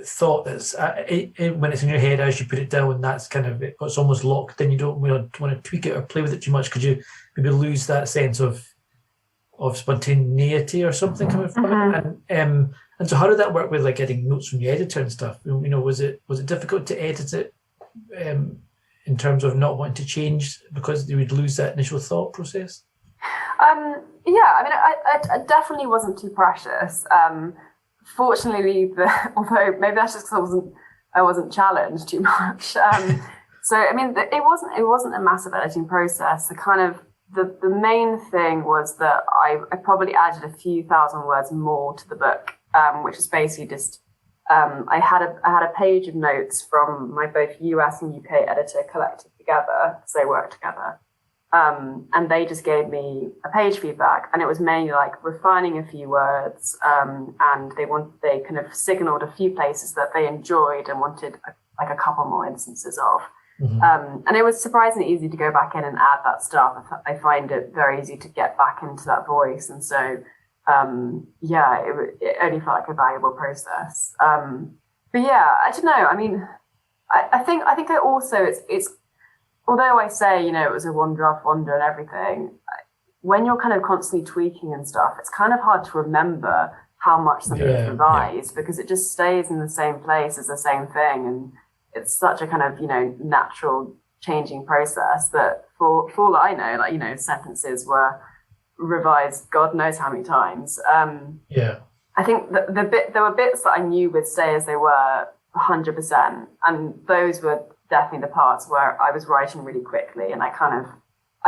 thought that's when it's in your head as you put it down. That's kind of it's almost locked in. You don't want to tweak it or play with it too much, because you maybe lose that sense of spontaneity or something coming from it. And so, how did that work with like getting notes from the editor and stuff? You know, was it difficult to edit it in terms of not wanting to change because you would lose that initial thought process? Yeah, I mean, I definitely wasn't too precious. Fortunately, although maybe that's just because I wasn't challenged too much. So I mean, it wasn't a massive editing process. The kind of the main thing was that I probably added a few thousand words more to the book, which is basically just I had a page of notes from my both US and UK editor collected together because they worked together. And they just gave me a page feedback, and it was mainly like refining a few words, and they kind of signaled a few places that they enjoyed and wanted like a couple more instances of. And it was surprisingly easy to go back in and add that stuff. I find it very easy to get back into that voice, and so it only felt like a valuable process. But yeah, I don't know. I mean, I think I also it's. Although I say, you know, it was a one draft wonder and everything, when you're kind of constantly tweaking and stuff, it's kind of hard to remember how much something is revised because it just stays in the same place as the same thing. And it's such a kind of, you know, natural changing process that for all I know, like, you know, sentences were revised God knows how many times. I think there were bits that I knew would stay as they were 100%. And those were definitely the parts where I was writing really quickly, and I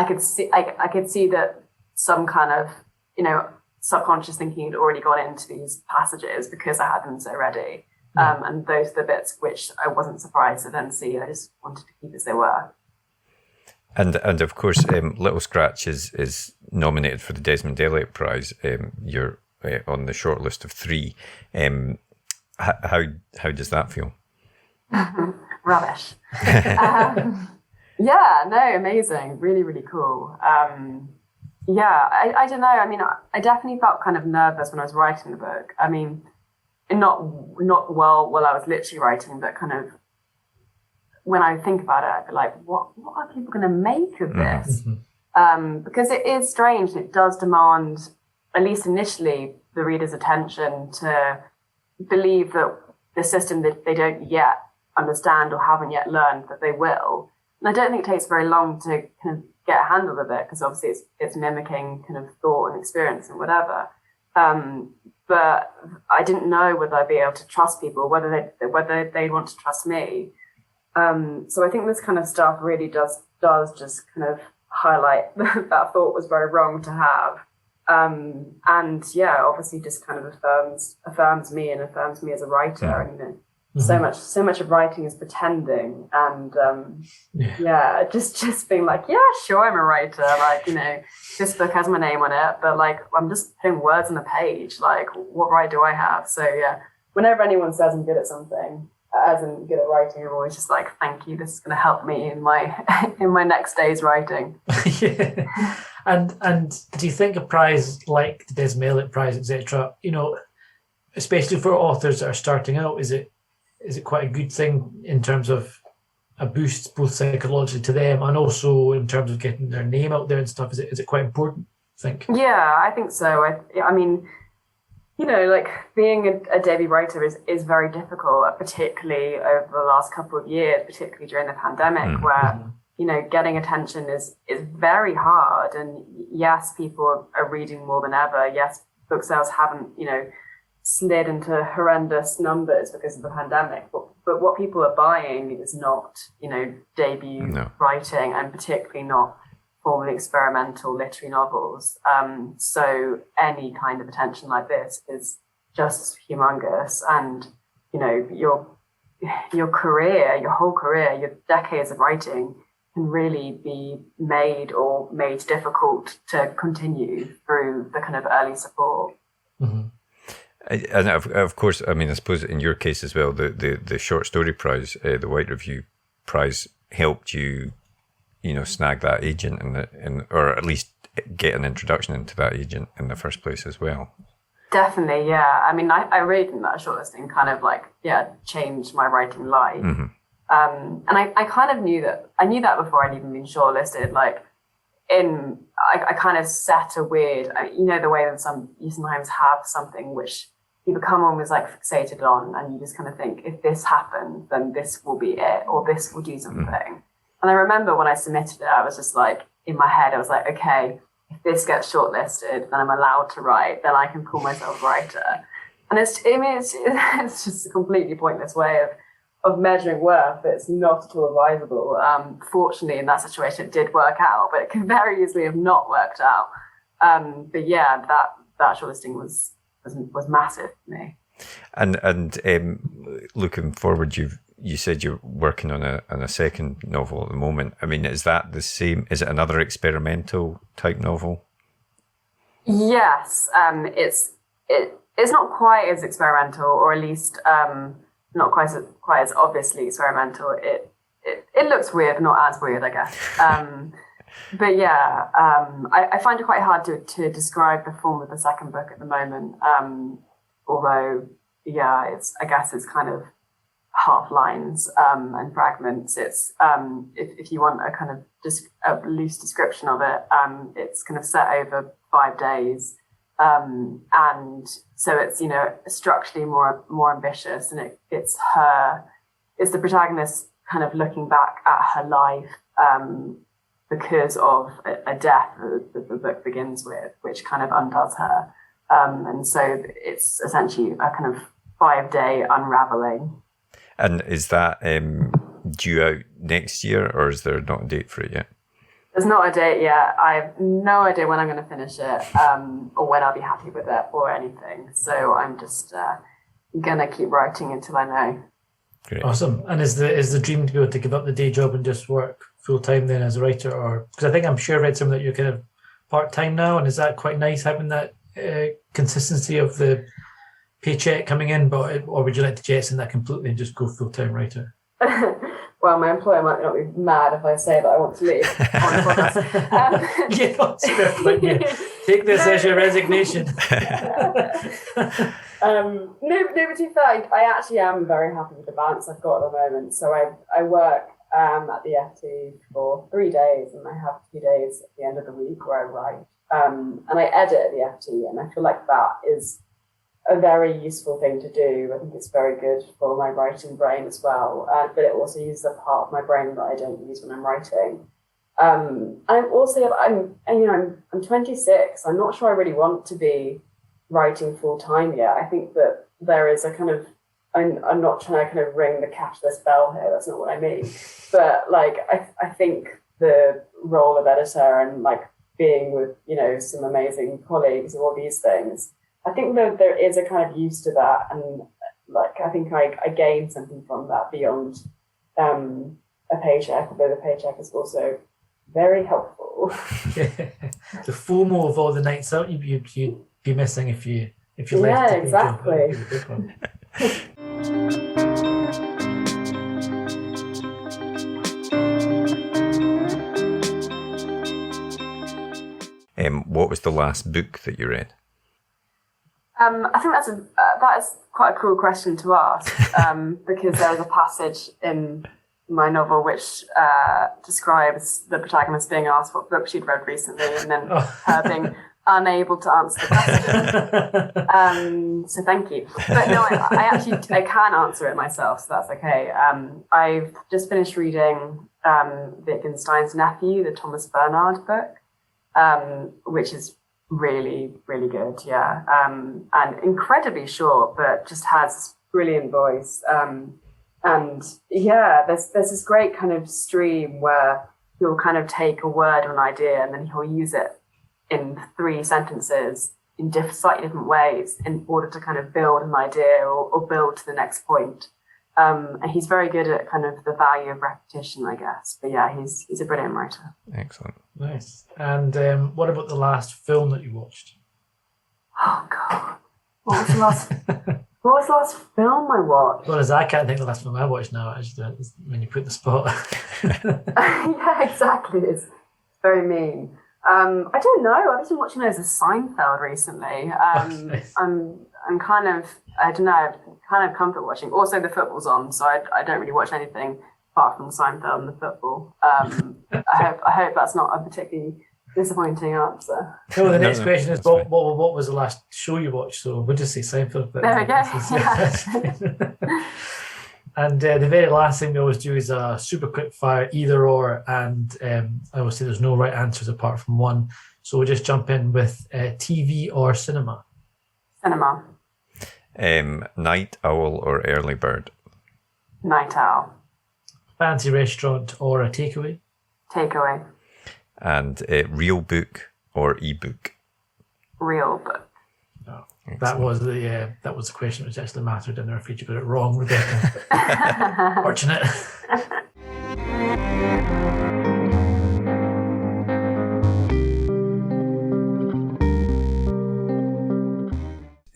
could see that some kind of, you know, subconscious thinking had already gone into these passages because I had them so ready. And those are the bits which I wasn't surprised to then see. I just wanted to keep as they were. And of course, Little Scratch is nominated for the Desmond Elliott Prize. You're on the short list of 3. How does that feel? Rubbish. Yeah, no, amazing. Really, really cool. Yeah, I don't know. I mean, I definitely felt kind of nervous when I was writing the book. I mean, not while I was literally writing, but kind of when I think about it, I'd be like, what are people going to make of this? Because it is strange and it does demand, at least initially, the reader's attention to believe that the system that they don't yet understand or haven't yet learned that they will. And I don't think it takes very long to kind of get a handle of it, because obviously it's mimicking kind of thought and experience and whatever. But I didn't know whether I'd be able to trust people, whether they'd want to trust me. So I think this kind of stuff really does just kind of highlight that thought was very wrong to have. And yeah, obviously just kind of affirms me and affirms me as a writer. And, you know, so much of writing is pretending, and just being like, yeah, sure, I'm a writer. Like, you know, this book has my name on it, but like, I'm just putting words on a page. Like, what right do I have? So yeah, whenever anyone says I'm good at something, as in good at writing, I'm always just like, thank you. This is going to help me in my next day's writing. Yeah. And do you think a prize like the Desmond Elliott Prize, etc., you know, especially for authors that are starting out, is it quite a good thing in terms of a boost both psychologically to them and also in terms of getting their name out there and stuff? Is it quite important, I think? Yeah, I think so. I mean, you know, like being a debut writer is very difficult, particularly over the last couple of years, particularly during the pandemic, where, you know, getting attention is very hard. And yes, people are reading more than ever. Yes, book sales haven't, you know, slid into horrendous numbers because of the pandemic, but what people are buying is not, you know, debut writing, and particularly not formally experimental literary novels. So any kind of attention like this is just humongous, and, you know, your career, your whole career, your decades of writing can really be made difficult to continue through the kind of early support. And of course, I mean, I suppose in your case as well, the short story prize, the White Review Prize, helped you, you know, snag that agent or at least get an introduction into that agent in the first place as well. Definitely, yeah. I mean, I really think that shortlisting kind of like, changed my writing life. And I kind of knew that. I knew that before I'd even been shortlisted. Like, I kind of set a weird, you know, the way that you sometimes have something which you become almost like fixated on, and you just kind of think, if this happens, then this will be it, or this will do something. And I remember when I submitted it, I was just like, in my head, I was like, okay, if this gets shortlisted, then I'm allowed to write, then I can call myself a writer. And it's just a completely pointless way of measuring worth. It's not at all advisable. Fortunately, in that situation, it did work out, but it could very easily have not worked out. But yeah, that shortlisting was massive for me. And looking forward, you said you're working on a second novel at the moment. I mean, is that the same? Is it another experimental type novel? Yes, it's not quite as experimental, or at least not quite as obviously experimental. It looks weird, not as weird, I guess. But yeah, I find it quite hard to describe the form of the second book at the moment. Although, yeah, I guess it's kind of half lines and fragments. It's if you want a kind of just a loose description of it, it's kind of set over 5 days. And so it's, you know, structurally more ambitious, and it's the protagonist kind of looking back at her life because of a death that the book begins with, which kind of undoes her. And so it's essentially a kind of 5-day unraveling. And is that due out next year, or is there not a date for it yet? There's not a date yet. I have no idea when I'm going to finish it, or when I'll be happy with it, or anything. So I'm just going to keep writing until I know. Great. Awesome. And is the dream to be able to give up the day job and just work full time then as a writer, or because I think I read something that you're kind of part time now, and is that quite nice having that consistency of the paycheck coming in, or would you like to jettison that completely and just go full time writer? Well, my employer might not be mad if I say that I want to leave on the podcast. Yeah, that's fair. Yeah. Take this as your resignation. No, but to be fair, I actually am very happy with the balance I've got at the moment. So I work at the FT for 3 days, and I have 2 days at the end of the week where I write. And I edit at the FT, and I feel like that is a very useful thing to do. I think it's very good for my writing brain as well, but it also uses a part of my brain that I don't use when I'm writing. I'm 26. I'm not sure I really want to be writing full time yet. I think that there is a kind of, I'm not trying to kind of ring the cashless bell here. That's not what I mean. But like, I think the role of editor and like being with, some amazing colleagues and all these things. I think that there is a kind of use to that, and like I think I gained something from that beyond a paycheck, although the paycheck is also very helpful. The FOMO of all the nights out you'd be missing if you left. Yeah, exactly. What was the last book that you read? I think that is quite a cool question to ask, because there was a passage in my novel which describes the protagonist being asked what book she'd read recently, and then her being unable to answer the question. So thank you. But no, I can answer it myself, so that's okay. I've just finished reading Wittgenstein's Nephew, the Thomas Bernard book, which is really, really good, yeah. And incredibly short, but just has brilliant voice. And yeah, there's this great kind of stream where he'll kind of take a word or an idea and then he'll use it in 3 sentences in slightly different ways in order to kind of build an idea or build to the next point. And he's very good at kind of the value of repetition, I guess. But yeah, he's a brilliant writer. Excellent. Nice. And what about the last film that you watched? Oh God, what was the last film I watched? Well, as I can't think of the last film I watched now. Actually, when you put the spot. Yeah, exactly. It's very mean. I don't know. I've just been watching loads of Seinfeld recently. Nice. I'm kind of, I don't know, kind of comfort watching. Also, the football's on, so I don't really watch anything apart from Seinfeld and the football. I hope that's not a particularly disappointing answer. So the next question is, what was the last show you watched? So we'll just say Seinfeld. But there we go. Yeah. And the very last thing we always do is a super quick fire either or, and I always say there's no right answers apart from one. So we'll just jump in with TV or cinema. Cinema. Night owl or early bird? Night owl. Fancy restaurant or a takeaway? Takeaway. And real book or ebook? Real book. Oh, that was the question which actually mattered, and I'm afraid you got it wrong, Rebecca. Fortunate.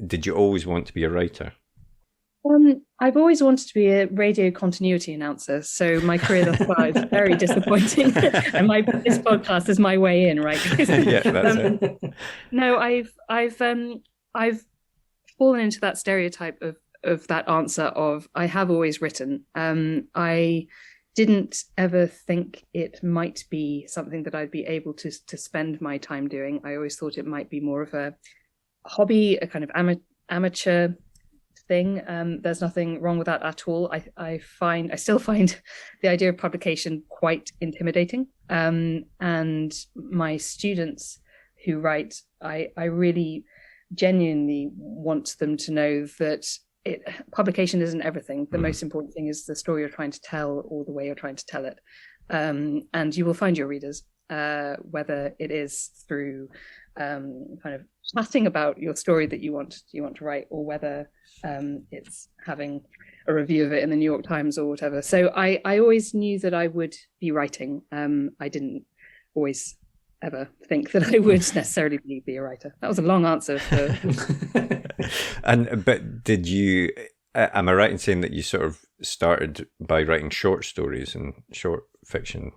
Did you always want to be a writer? I've always wanted to be a radio continuity announcer, so my career thus far is very disappointing. And this podcast is my way in, right? Yeah, that's it. No, I've fallen into that stereotype of that answer of I have always written. I didn't ever think it might be something that I'd be able to spend my time doing. I always thought it might be more of a hobby, a kind of amateur thing. There's nothing wrong with that at all. I still find the idea of publication quite intimidating. And my students who write, I really genuinely want them to know that publication isn't everything. The most important thing is the story you're trying to tell or the way you're trying to tell it. And you will find your readers, whether it is through kind of chatting about your story that you want to write, or whether it's having a review of it in the New York Times or whatever. So I always knew that I would be writing. I didn't always ever think that I would necessarily be a writer. That was a long answer. But did you? Am I right in saying that you sort of started by writing short stories and short fiction?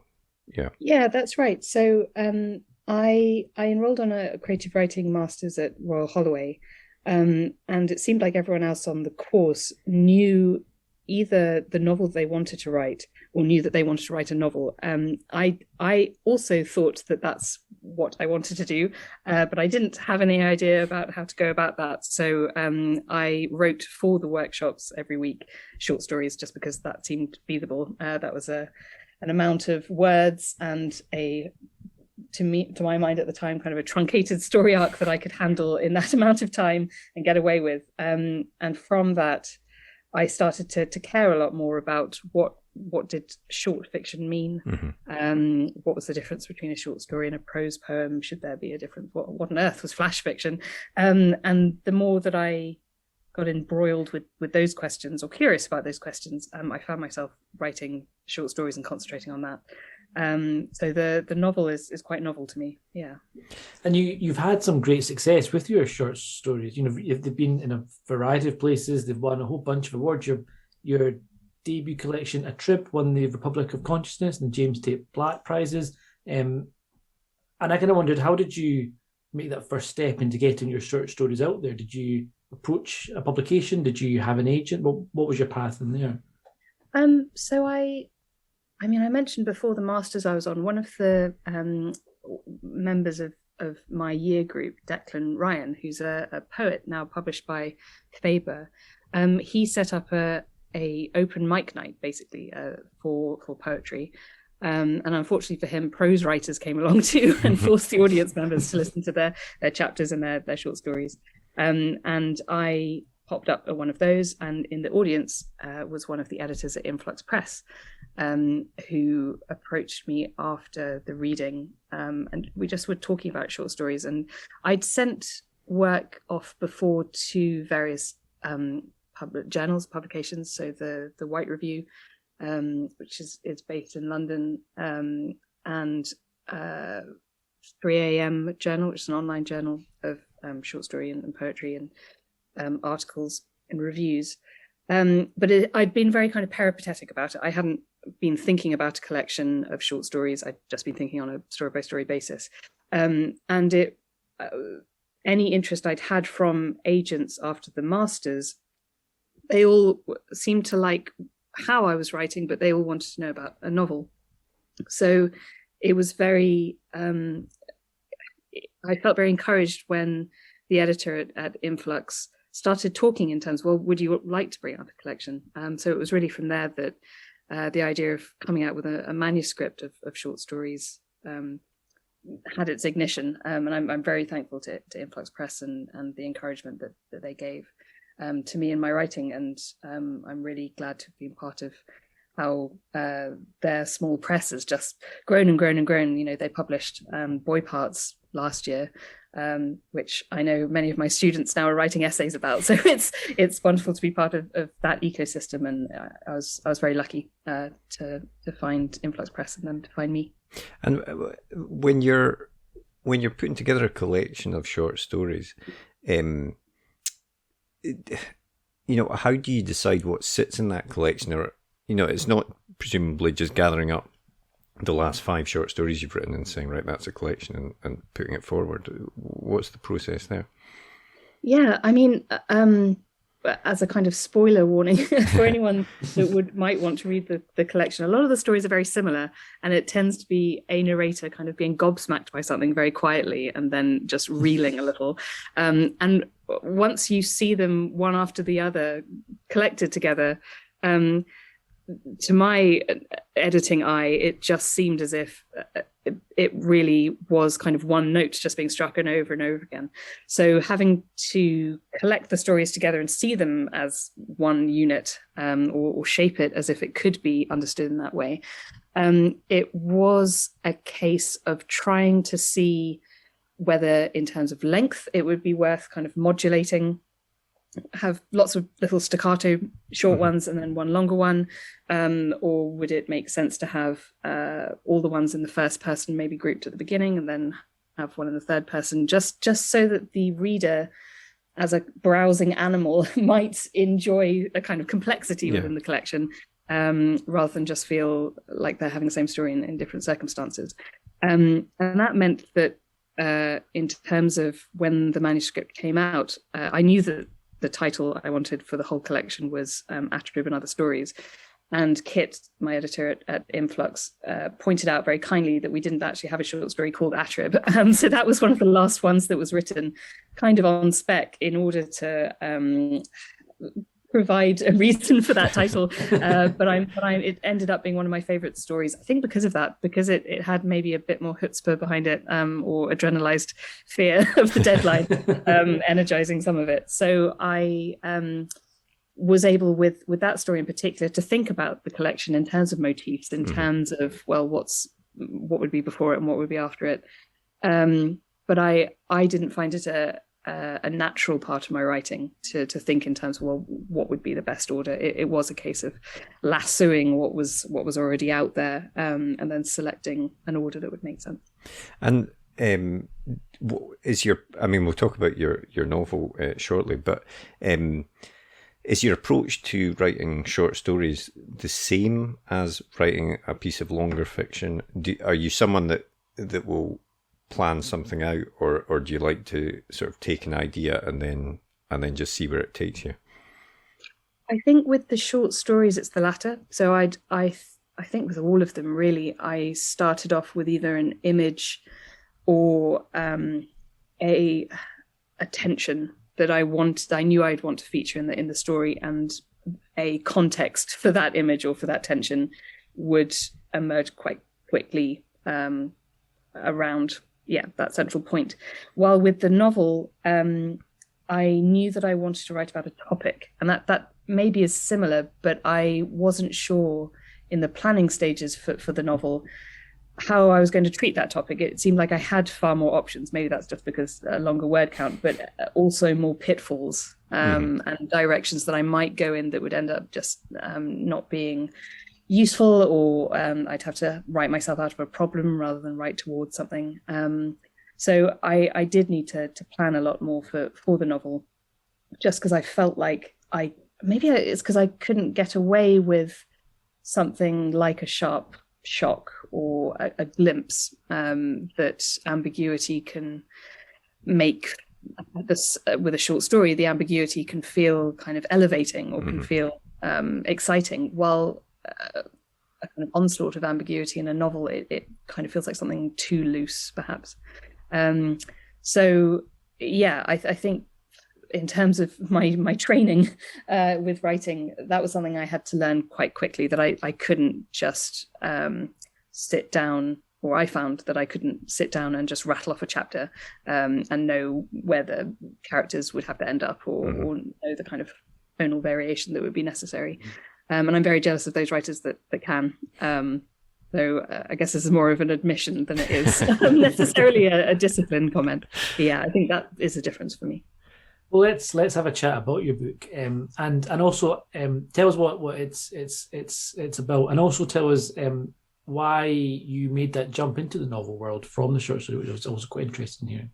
Yeah. Yeah, that's right. So I enrolled on a creative writing master's at Royal Holloway, and it seemed like everyone else on the course knew either the novel they wanted to write or knew that they wanted to write a novel. I also thought that that's what I wanted to do, but I didn't have any idea about how to go about that. So I wrote for the workshops every week short stories just because that seemed feasible. That was an amount of words and to my mind at the time, kind of a truncated story arc that I could handle in that amount of time and get away with. And from that, I started to care a lot more about what what did short fiction mean? What was the difference between a short story and a prose poem? Should there be a difference? What on earth was flash fiction? And the more that I got embroiled with those questions, or curious about those questions, I found myself writing short stories and concentrating on that. So the novel is quite novel to me. Yeah. And you've had some great success with your short stories. You know, they've been in a variety of places. They've won a whole bunch of awards. Your debut collection, A Trip, won the Republic of Consciousness and the James Tate Black prizes. And I kind of wondered, how did you make that first step into getting your short stories out there? Did you approach a publication? Did you have an agent? What was your path in there? So I mean, I mentioned before the Masters I was on, one of the members of my year group, Declan Ryan, who's a poet now published by Faber, he set up a open mic night, basically, for poetry. And unfortunately for him, prose writers came along too and forced the audience members to listen to their chapters and their short stories. And I popped up at one of those, and in the audience was one of the editors at Influx Press, who approached me after the reading, and we just were talking about short stories. And I'd sent work off before to various publications, so the White Review, which is based in London, and 3am Journal, which is an online journal of short story and poetry and articles and reviews. But I'd been very kind of peripatetic about it. I hadn't been thinking about a collection of short stories. I'd just been thinking on a story by story basis. And any interest I'd had from agents after the Masters, they all seemed to like how I was writing, but they all wanted to know about a novel. So it was very, I felt very encouraged when the editor at Influx started talking in terms, well, would you like to bring out a collection? So it was really from there that the idea of coming out with a manuscript of short stories had its ignition. And I'm very thankful to Influx Press and the encouragement that they gave to me in my writing. And I'm really glad to have been part of how their small press has just grown and grown and grown. You know, they published Boy Parts last year, which I know many of my students now are writing essays about. So it's wonderful to be part of that ecosystem. And I was very lucky to find Influx Press and them to find me. And when you're putting together a collection of short stories, you know, how do you decide what sits in that collection? Or, you know, it's not presumably just gathering up the last 5 short stories you've written and saying, right, that's a collection, and putting it forward. What's the process there? Yeah, I mean, as a kind of spoiler warning for anyone that might want to read the collection, a lot of the stories are very similar, and it tends to be a narrator kind of being gobsmacked by something very quietly and then just reeling a little. And once you see them one after the other collected together, to my editing eye, it just seemed as if it really was kind of one note just being struck and over again. So having to collect the stories together and see them as one unit, or shape it as if it could be understood in that way, it was a case of trying to see whether in terms of length it would be worth kind of modulating, have lots of little staccato short ones and then one longer one, or would it make sense to have all the ones in the first person maybe grouped at the beginning and then have one in the third person, just so that the reader as a browsing animal might enjoy a kind of complexity within the collection, rather than just feel like they're having the same story in different circumstances. And that meant that in terms of when the manuscript came out, I knew that the title I wanted for the whole collection was Atrib and Other Stories. And Kit, my editor at Influx, pointed out very kindly that we didn't actually have a short story called Atrib. So that was one of the last ones that was written kind of on spec in order to provide a reason for that title. But it ended up being one of my favorite stories, I think because of that, because it had maybe a bit more chutzpah behind it, or adrenalized fear of the deadline, energizing some of it. So I was able with that story in particular to think about the collection in terms of motifs, in terms of, well, what would be before it and what would be after it. But I didn't find it a natural part of my writing to think in terms of, well, what would be the best order. It was a case of lassoing what was already out there, and then selecting an order that would make sense. And is your, I mean, we'll talk about your novel shortly, but is your approach to writing short stories the same as writing a piece of longer fiction? Are you someone that will plan something out, or do you like to sort of take an idea and then just see where it takes you? I think with the short stories, it's the latter. So I think with all of them, really, I started off with either an image or a tension that I knew I'd want to feature in the story, and a context for that image or for that tension would emerge quite quickly around that central point. While with the novel, I knew that I wanted to write about a topic, and that maybe is similar, but I wasn't sure in the planning stages for the novel how I was going to treat that topic. It seemed like I had far more options. Maybe that's just because a longer word count, but also more pitfalls and directions that I might go in that would end up just not being useful, or I'd have to write myself out of a problem rather than write towards something. So I did need to plan a lot more for the novel, just because I felt like it's because I couldn't get away with something like a sharp shock or a glimpse that ambiguity can make. This with a short story, the ambiguity can feel kind of elevating or can feel exciting, while a kind of onslaught of ambiguity in a novel, it kind of feels like something too loose, perhaps. So yeah, I think in terms of my training with writing, that was something I had to learn quite quickly, that I couldn't just sit down, or I found that I couldn't sit down and just rattle off a chapter and know where the characters would have to end up, or know the kind of tonal variation that would be necessary. And I'm very jealous of those writers that can. So I guess this is more of an admission than it is necessarily a discipline comment. But yeah, I think that is a difference for me. Well, let's have a chat about your book, and also tell us what it's about, and also tell us why you made that jump into the novel world from the short story, which was also quite interesting here.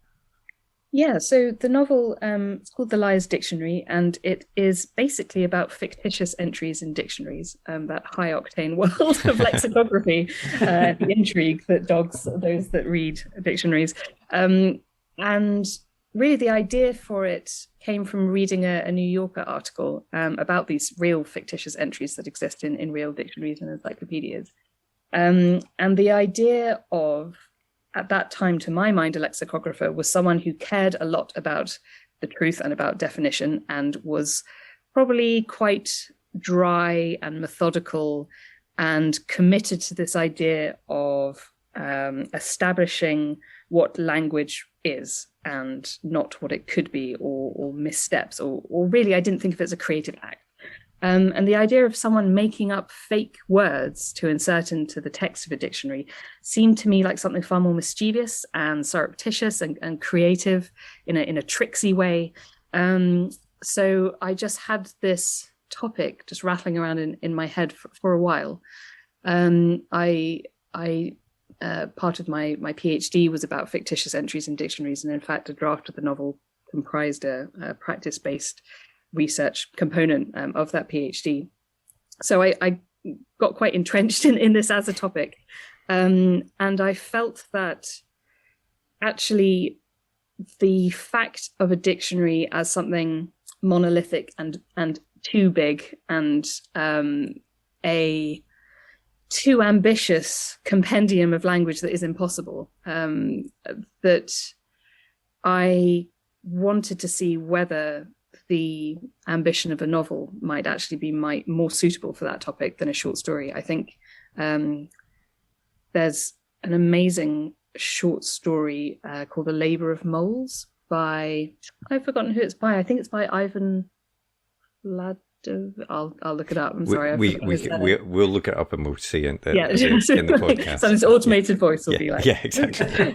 Yeah, so the novel, it's called The Liar's Dictionary, and it is basically about fictitious entries in dictionaries, that high-octane world of lexicography, the intrigue that dogs those that read dictionaries. And really the idea for it came from reading a New Yorker article about these real fictitious entries that exist in real dictionaries and encyclopedias. And the idea of, at that time, to my mind, a lexicographer was someone who cared a lot about the truth and about definition, and was probably quite dry and methodical and committed to this idea of establishing what language is and not what it could be, or missteps, or really I didn't think of it as a creative act. And the idea of someone making up fake words to insert into the text of a dictionary seemed to me like something far more mischievous and surreptitious and creative in a tricksy way. So I just had this topic just rattling around in my head for a while. Part of my PhD was about fictitious entries in dictionaries, and in fact, a draft of the novel comprised a practice-based research component of that PhD. So I got quite entrenched in this as a topic. And I felt that actually the fact of a dictionary as something monolithic and too big and a too ambitious compendium of language that is impossible, that I wanted to see whether the ambition of a novel might actually be more suitable for that topic than a short story. I think there's an amazing short story called The Labour of Moles by, I've forgotten who it's by. I think it's by Ivan Vlad. I'll look it up. I'm sorry. We'll look it up and we'll see it in the podcast. So this automated voice will be like, yeah, exactly.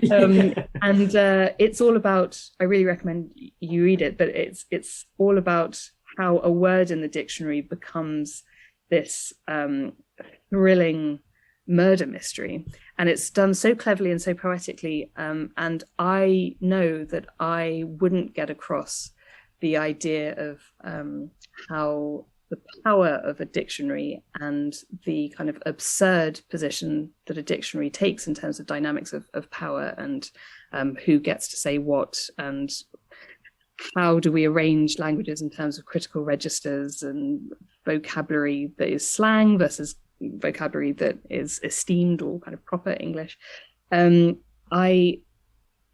And it's all about. I really recommend you read it, but it's all about how a word in the dictionary becomes this thrilling murder mystery, and it's done so cleverly and so poetically. And I know that I wouldn't get across the idea of how the power of a dictionary and the kind of absurd position that a dictionary takes in terms of dynamics of power and who gets to say what, and how do we arrange languages in terms of critical registers and vocabulary that is slang versus vocabulary that is esteemed or kind of proper English.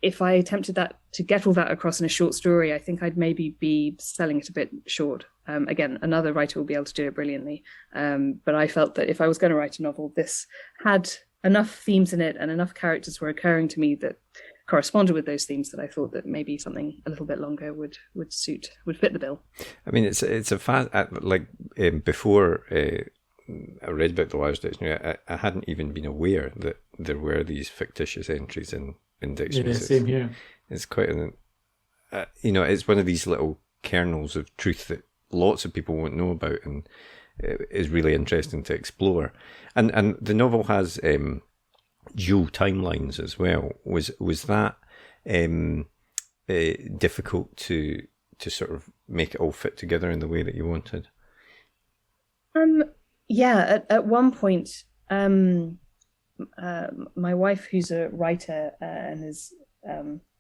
If I attempted to get all that across in a short story, I think I'd maybe be selling it a bit short. Again, another writer will be able to do it brilliantly. But I felt that if I was going to write a novel, this had enough themes in it and enough characters were occurring to me that corresponded with those themes, that I thought that maybe something a little bit longer would fit the bill. I mean, it's a fast, before I read about the Lives Dictionary, I hadn't even been aware that there were these fictitious entries in dictionaries. Yeah, same here. It's quite it's one of these little kernels of truth that lots of people won't know about, and is really interesting to explore. And the novel has dual timelines as well. Was that difficult to sort of make it all fit together in the way that you wanted? Yeah, at one point, my wife, who's a writer and has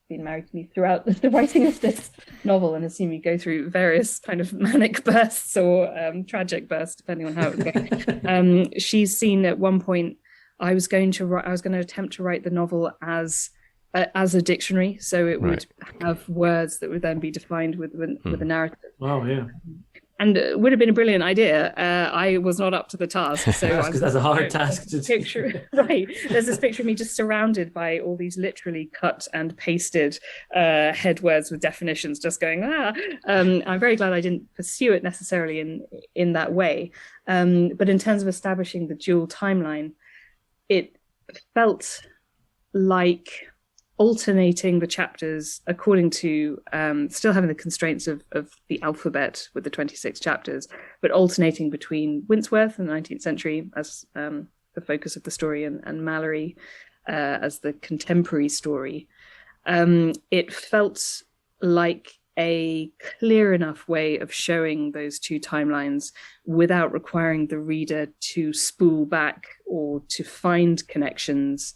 been married to me throughout the writing of this novel and has seen me go through various kind of manic bursts or tragic bursts, depending on how it goes. She's seen at one point I was going to attempt to write the novel as a dictionary, so it would have words that would then be defined with a narrative. Wow, yeah. And it would have been a brilliant idea. I was not up to the task. So that's a hard task to picture. Right. There's this picture of me just surrounded by all these literally cut and pasted head words with definitions, just going, I'm very glad I didn't pursue it necessarily in that way. But in terms of establishing the dual timeline, it felt like alternating the chapters according to still having the constraints of the alphabet with the 26 chapters, but alternating between Winsworth in the 19th century as the focus of the story and Mallory as the contemporary story. It felt like a clear enough way of showing those two timelines without requiring the reader to spool back or to find connections,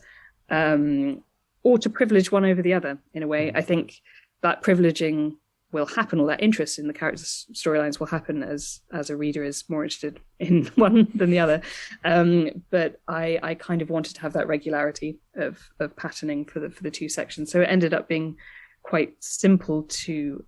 or to privilege one over the other in a way. I think that privileging will happen, or that interest in the characters' storylines will happen as a reader is more interested in one than the other. But I kind of wanted to have that regularity of patterning for the two sections. So it ended up being quite simple to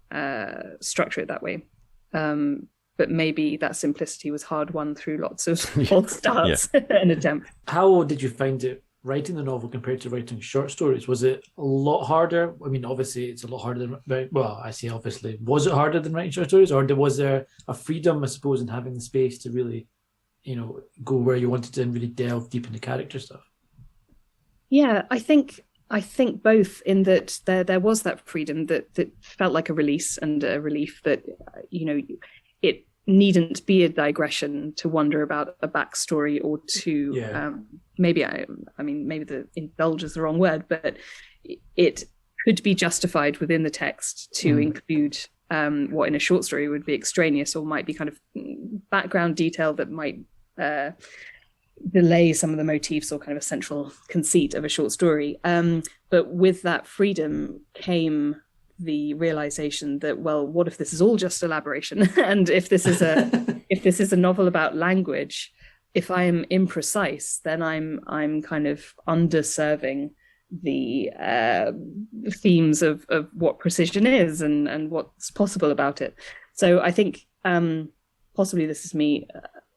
structure it that way. But maybe that simplicity was hard won through lots of false starts and attempts. How did you find it writing the novel compared to writing short stories? Was it a lot harder? I mean, obviously it's a lot harder than, well, I say obviously. Was it harder than writing short stories, or was there a freedom, I suppose, in having the space to really, go where you wanted to and really delve deep into character stuff? Yeah, I think both, in that there was that freedom that felt like a release and a relief that, it needn't be a digression to wonder about a backstory or to maybe the indulge is the wrong word, but it could be justified within the text to include what in a short story would be extraneous or might be kind of background detail that might delay some of the motifs or kind of a central conceit of a short story. But with that freedom came the realization that, well, what if this is all just elaboration? And if this is a novel about language, if I am imprecise, then I'm kind of underserving the themes of what precision is and what's possible about it. So I think possibly this is me.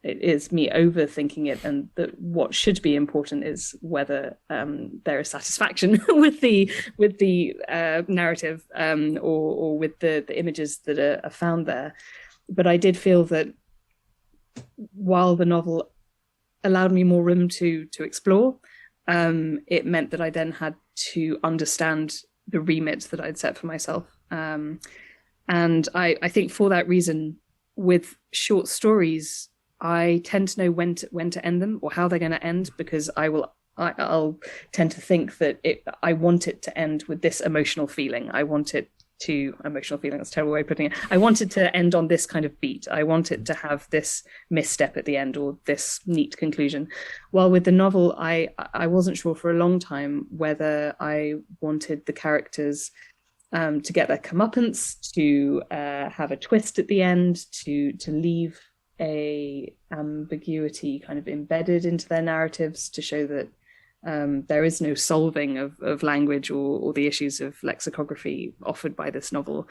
It is me overthinking it, and that what should be important is whether there is satisfaction with the narrative or with the images that are found there. But I did feel that while the novel allowed me more room to explore, it meant that I then had to understand the remit that I'd set for myself. And I think for that reason, with short stories, I tend to know when to end them or how they're going to end, because I'll tend to think that I want it to end with this emotional feeling. Emotional feeling, that's a terrible way of putting it. I want it to end on this kind of beat. I want it to have this misstep at the end or this neat conclusion. While with the novel, I wasn't sure for a long time whether I wanted the characters to get their comeuppance, to have a twist at the end, to leave a ambiguity kind of embedded into their narratives to show that there is no solving of language or the issues of lexicography offered by this novel.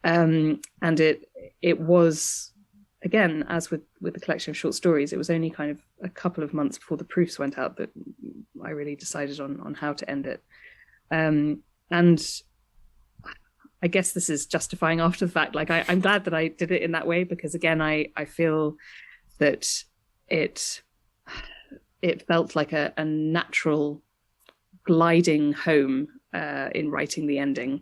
And it was, again, as with the collection of short stories, it was only kind of a couple of months before the proofs went out that I really decided on how to end it. And I guess this is justifying after the fact. Like, I'm glad that I did it in that way, because again, I feel that it felt like a natural gliding home in writing the ending,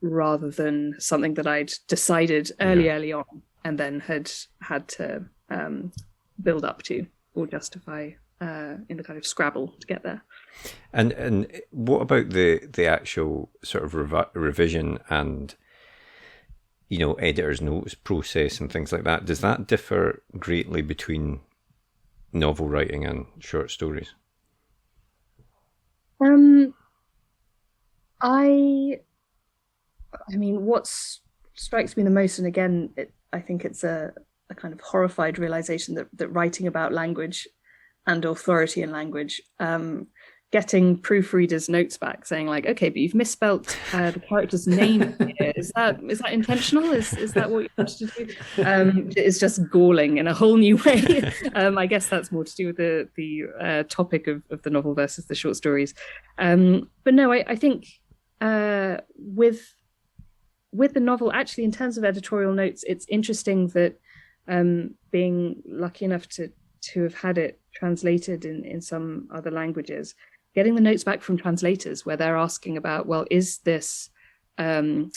rather than something that I'd decided early on and then had to build up to or justify in the kind of scrabble to get there. And what about the actual sort of revision and, you know, editor's notes process and things like that? Does that differ greatly between novel writing and short stories? I mean, what strikes me the most, and again, I think it's a kind of horrified realization that writing about language and authority in language, getting proofreaders' notes back saying like, okay, but you've misspelt the character's name here. Is that intentional? Is that what you wanted to do? It's just galling in a whole new way. I guess that's more to do with the topic of the novel versus the short stories. But no, I think with the novel, actually, in terms of editorial notes, it's interesting that being lucky enough to have had it translated in some other languages, getting the notes back from translators where they're asking about, well, is this you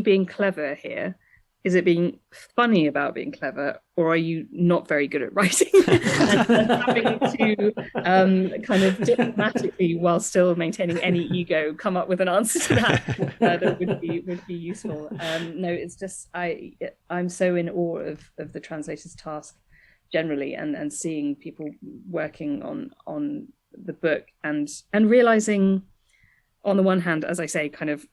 being clever here? Is it being funny about being clever, or are you not very good at writing? And having to kind of diplomatically, while still maintaining any ego, come up with an answer to that that would be useful. No, it's just I'm so in awe of the translator's task generally, and seeing people working on the book and realizing, on the one hand, as I say, kind of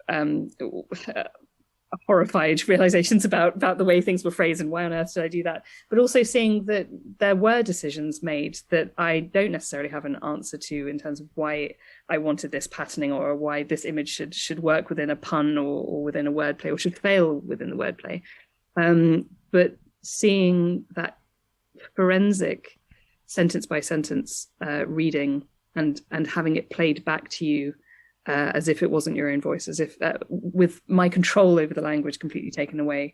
horrified realizations about the way things were phrased and why on earth did I do that, but also seeing that there were decisions made that I don't necessarily have an answer to in terms of why I wanted this patterning, or why this image should work within a pun or within a wordplay, or should fail within the wordplay. But seeing that forensic sentence by sentence reading and having it played back to you as if it wasn't your own voice, as if with my control over the language completely taken away,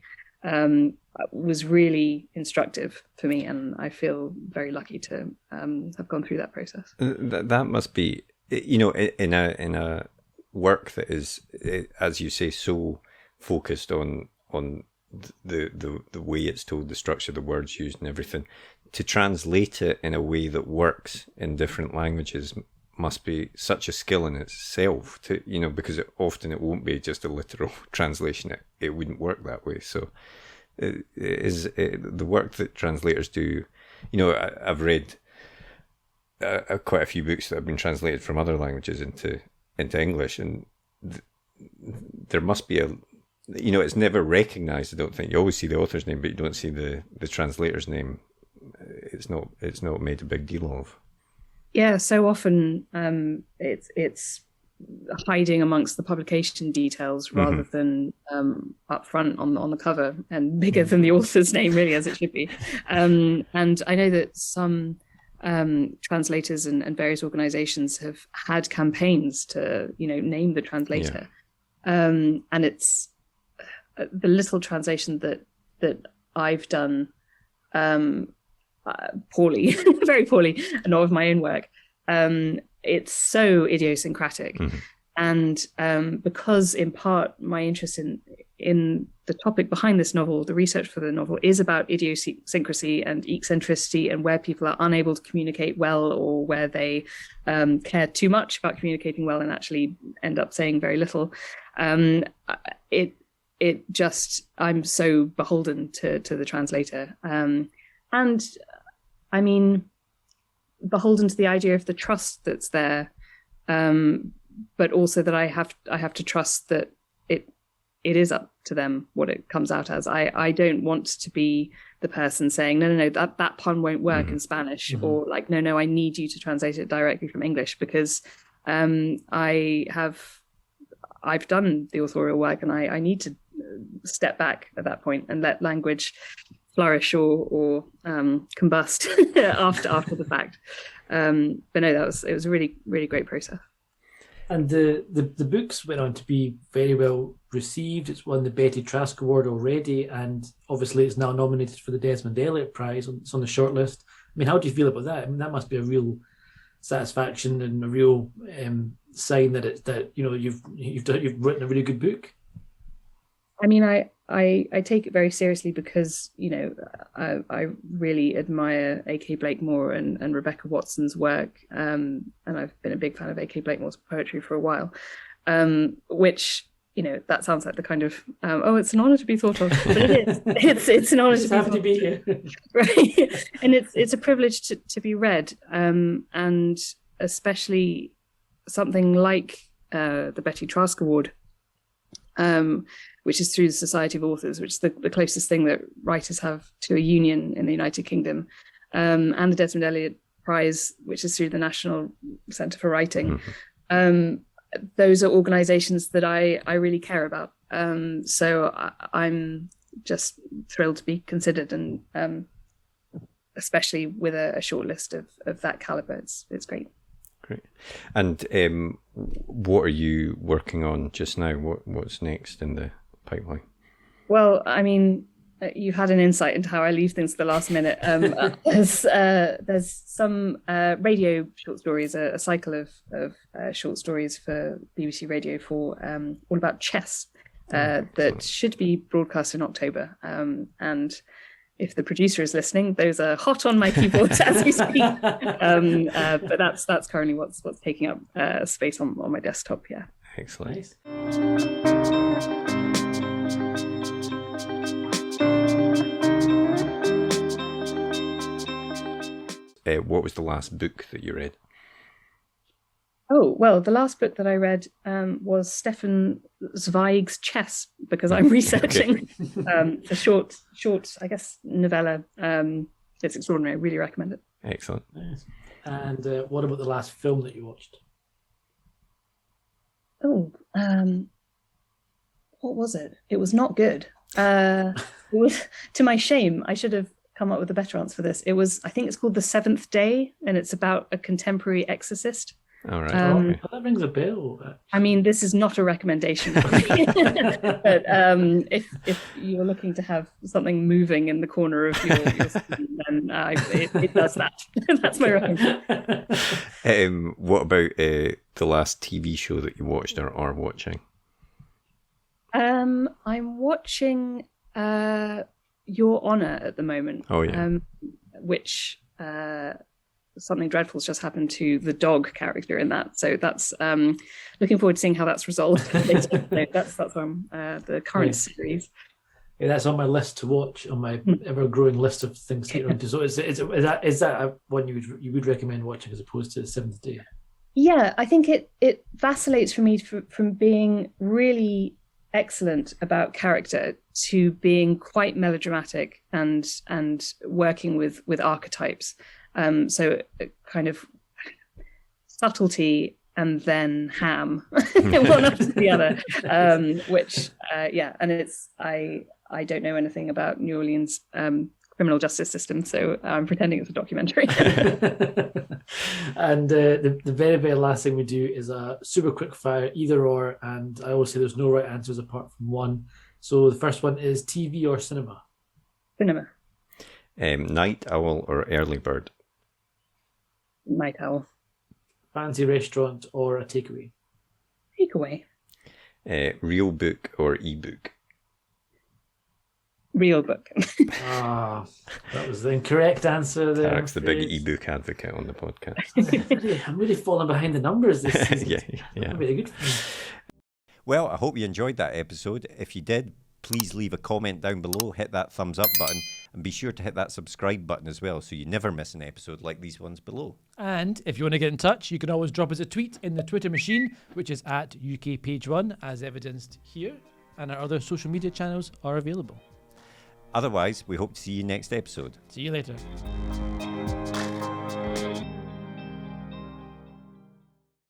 was really instructive for me, and I feel very lucky to have gone through that process. That must be, you know, in a work that is, as you say, so focused on the way it's told, the structure, the words used, and everything. To translate it in a way that works in different languages must be such a skill in itself, to, you know, because often it won't be just a literal translation. It wouldn't work that way. So it is the work that translators do. You know, I've read quite a few books that have been translated from other languages into English, and there must be you know, it's never recognized. I don't think. You always see the author's name, but you don't see the translator's name. It's not made a big deal of. Yeah, so often it's hiding amongst the publication details rather than up front on the cover, and bigger than the author's name, really, as it should be. And I know that some translators and various organizations have had campaigns to, you know, name the translator. And it's the little translation that I've done poorly, very poorly, and not of my own work. It's so idiosyncratic. And because in part my interest in the topic behind this novel, the research for the novel, is about idiosyncrasy and eccentricity and where people are unable to communicate well, or where they care too much about communicating well and actually end up saying very little. It just, I'm so beholden to the translator. And I mean, beholden to the idea of the trust that's there, but also that I have to trust that it is up to them what it comes out as. I don't want to be the person saying, no, that pun won't work in Spanish, or like, no, I need you to translate it directly from English, because I've done the authorial work, and I need to step back at that point and let language flourish or combust after the fact. But no, it was a really, really great process. And the books went on to be very well received. It's won the Betty Trask Award already, and obviously it's now nominated for the Desmond Elliott Prize. It's on the shortlist. I mean, how do you feel about that? I mean, that must be a real satisfaction and a real sign that you've written a really good book. I mean, I take it very seriously because, you know, I really admire AK Blakemore and Rebecca Watson's work, and I've been a big fan of AK Blakemore's poetry for a while, which, you know, that sounds like the kind of it's an honor to be thought of, but it is. It's an honor to be here, right? And it's a privilege to be read, and especially something like the Betty Trask Award, which is through the Society of Authors, which is the closest thing that writers have to a union in the United Kingdom, and the Desmond Elliott Prize, which is through the National Centre for Writing. Those are organisations that I really care about. So I'm just thrilled to be considered, and especially with a shortlist of that calibre, it's great. Great. And what are you working on just now? What's next in the pipeline? Well, I mean, you've had an insight into how I leave things to the last minute. There's some radio short stories, a cycle of short stories for BBC Radio 4, all about chess, that should be broadcast in October. And if the producer is listening, those are hot on my keyboard as we speak. But that's currently what's taking up space on my desktop. Yeah. Excellent. Nice. What was the last book that you read? Oh, well, the last book that I read was Stefan Zweig's Chess, because I'm researching a short, I guess, novella. It's extraordinary. I really recommend it. Excellent. Nice. And what about the last film that you watched? Oh, what was it? It was not good. It was, to my shame, I should have come up with a better answer for this. It was, I think it's called The Seventh Day, and it's about a contemporary exorcist. All right. That rings a bell. I mean, this is not a recommendation, but if you're looking to have something moving in the corner of your screen, then it does that. That's my recommendation. What about the last TV show that you watched or are watching? I'm watching Your Honor at the moment. Oh yeah. Which something dreadful's just happened to the dog character in that, so that's looking forward to seeing how that's resolved later. So that's on the current series. Yeah, that's on my list to watch, on my ever-growing list of things to get onto. So is that one you would recommend watching as opposed to The Seventh Day? Yeah, I think it vacillates for me from being really excellent about character to being quite melodramatic and working with archetypes. So kind of subtlety and then ham, one after the other, which and it's I don't know anything about New Orleans criminal justice system, so I'm pretending it's a documentary. And the very, very last thing we do is a super quick fire either or, and I always say there's no right answers apart from one. So the first one is TV or cinema? Cinema. Night owl or early bird? Night owl. Fancy restaurant or a takeaway? Takeaway. Real book or ebook? Real book. That was the incorrect answer there. Tarek's the big ebook advocate on the podcast. I'm really falling behind the numbers this season. yeah. Not very good for me. Well, I hope you enjoyed that episode. If you did, please leave a comment down below, hit that thumbs up button, and be sure to hit that subscribe button as well so you never miss an episode like these ones below. And if you want to get in touch, you can always drop us a tweet in the Twitter machine, which is at UK Page 1, as evidenced here, and our other social media channels are available. Otherwise, we hope to see you next episode. See you later.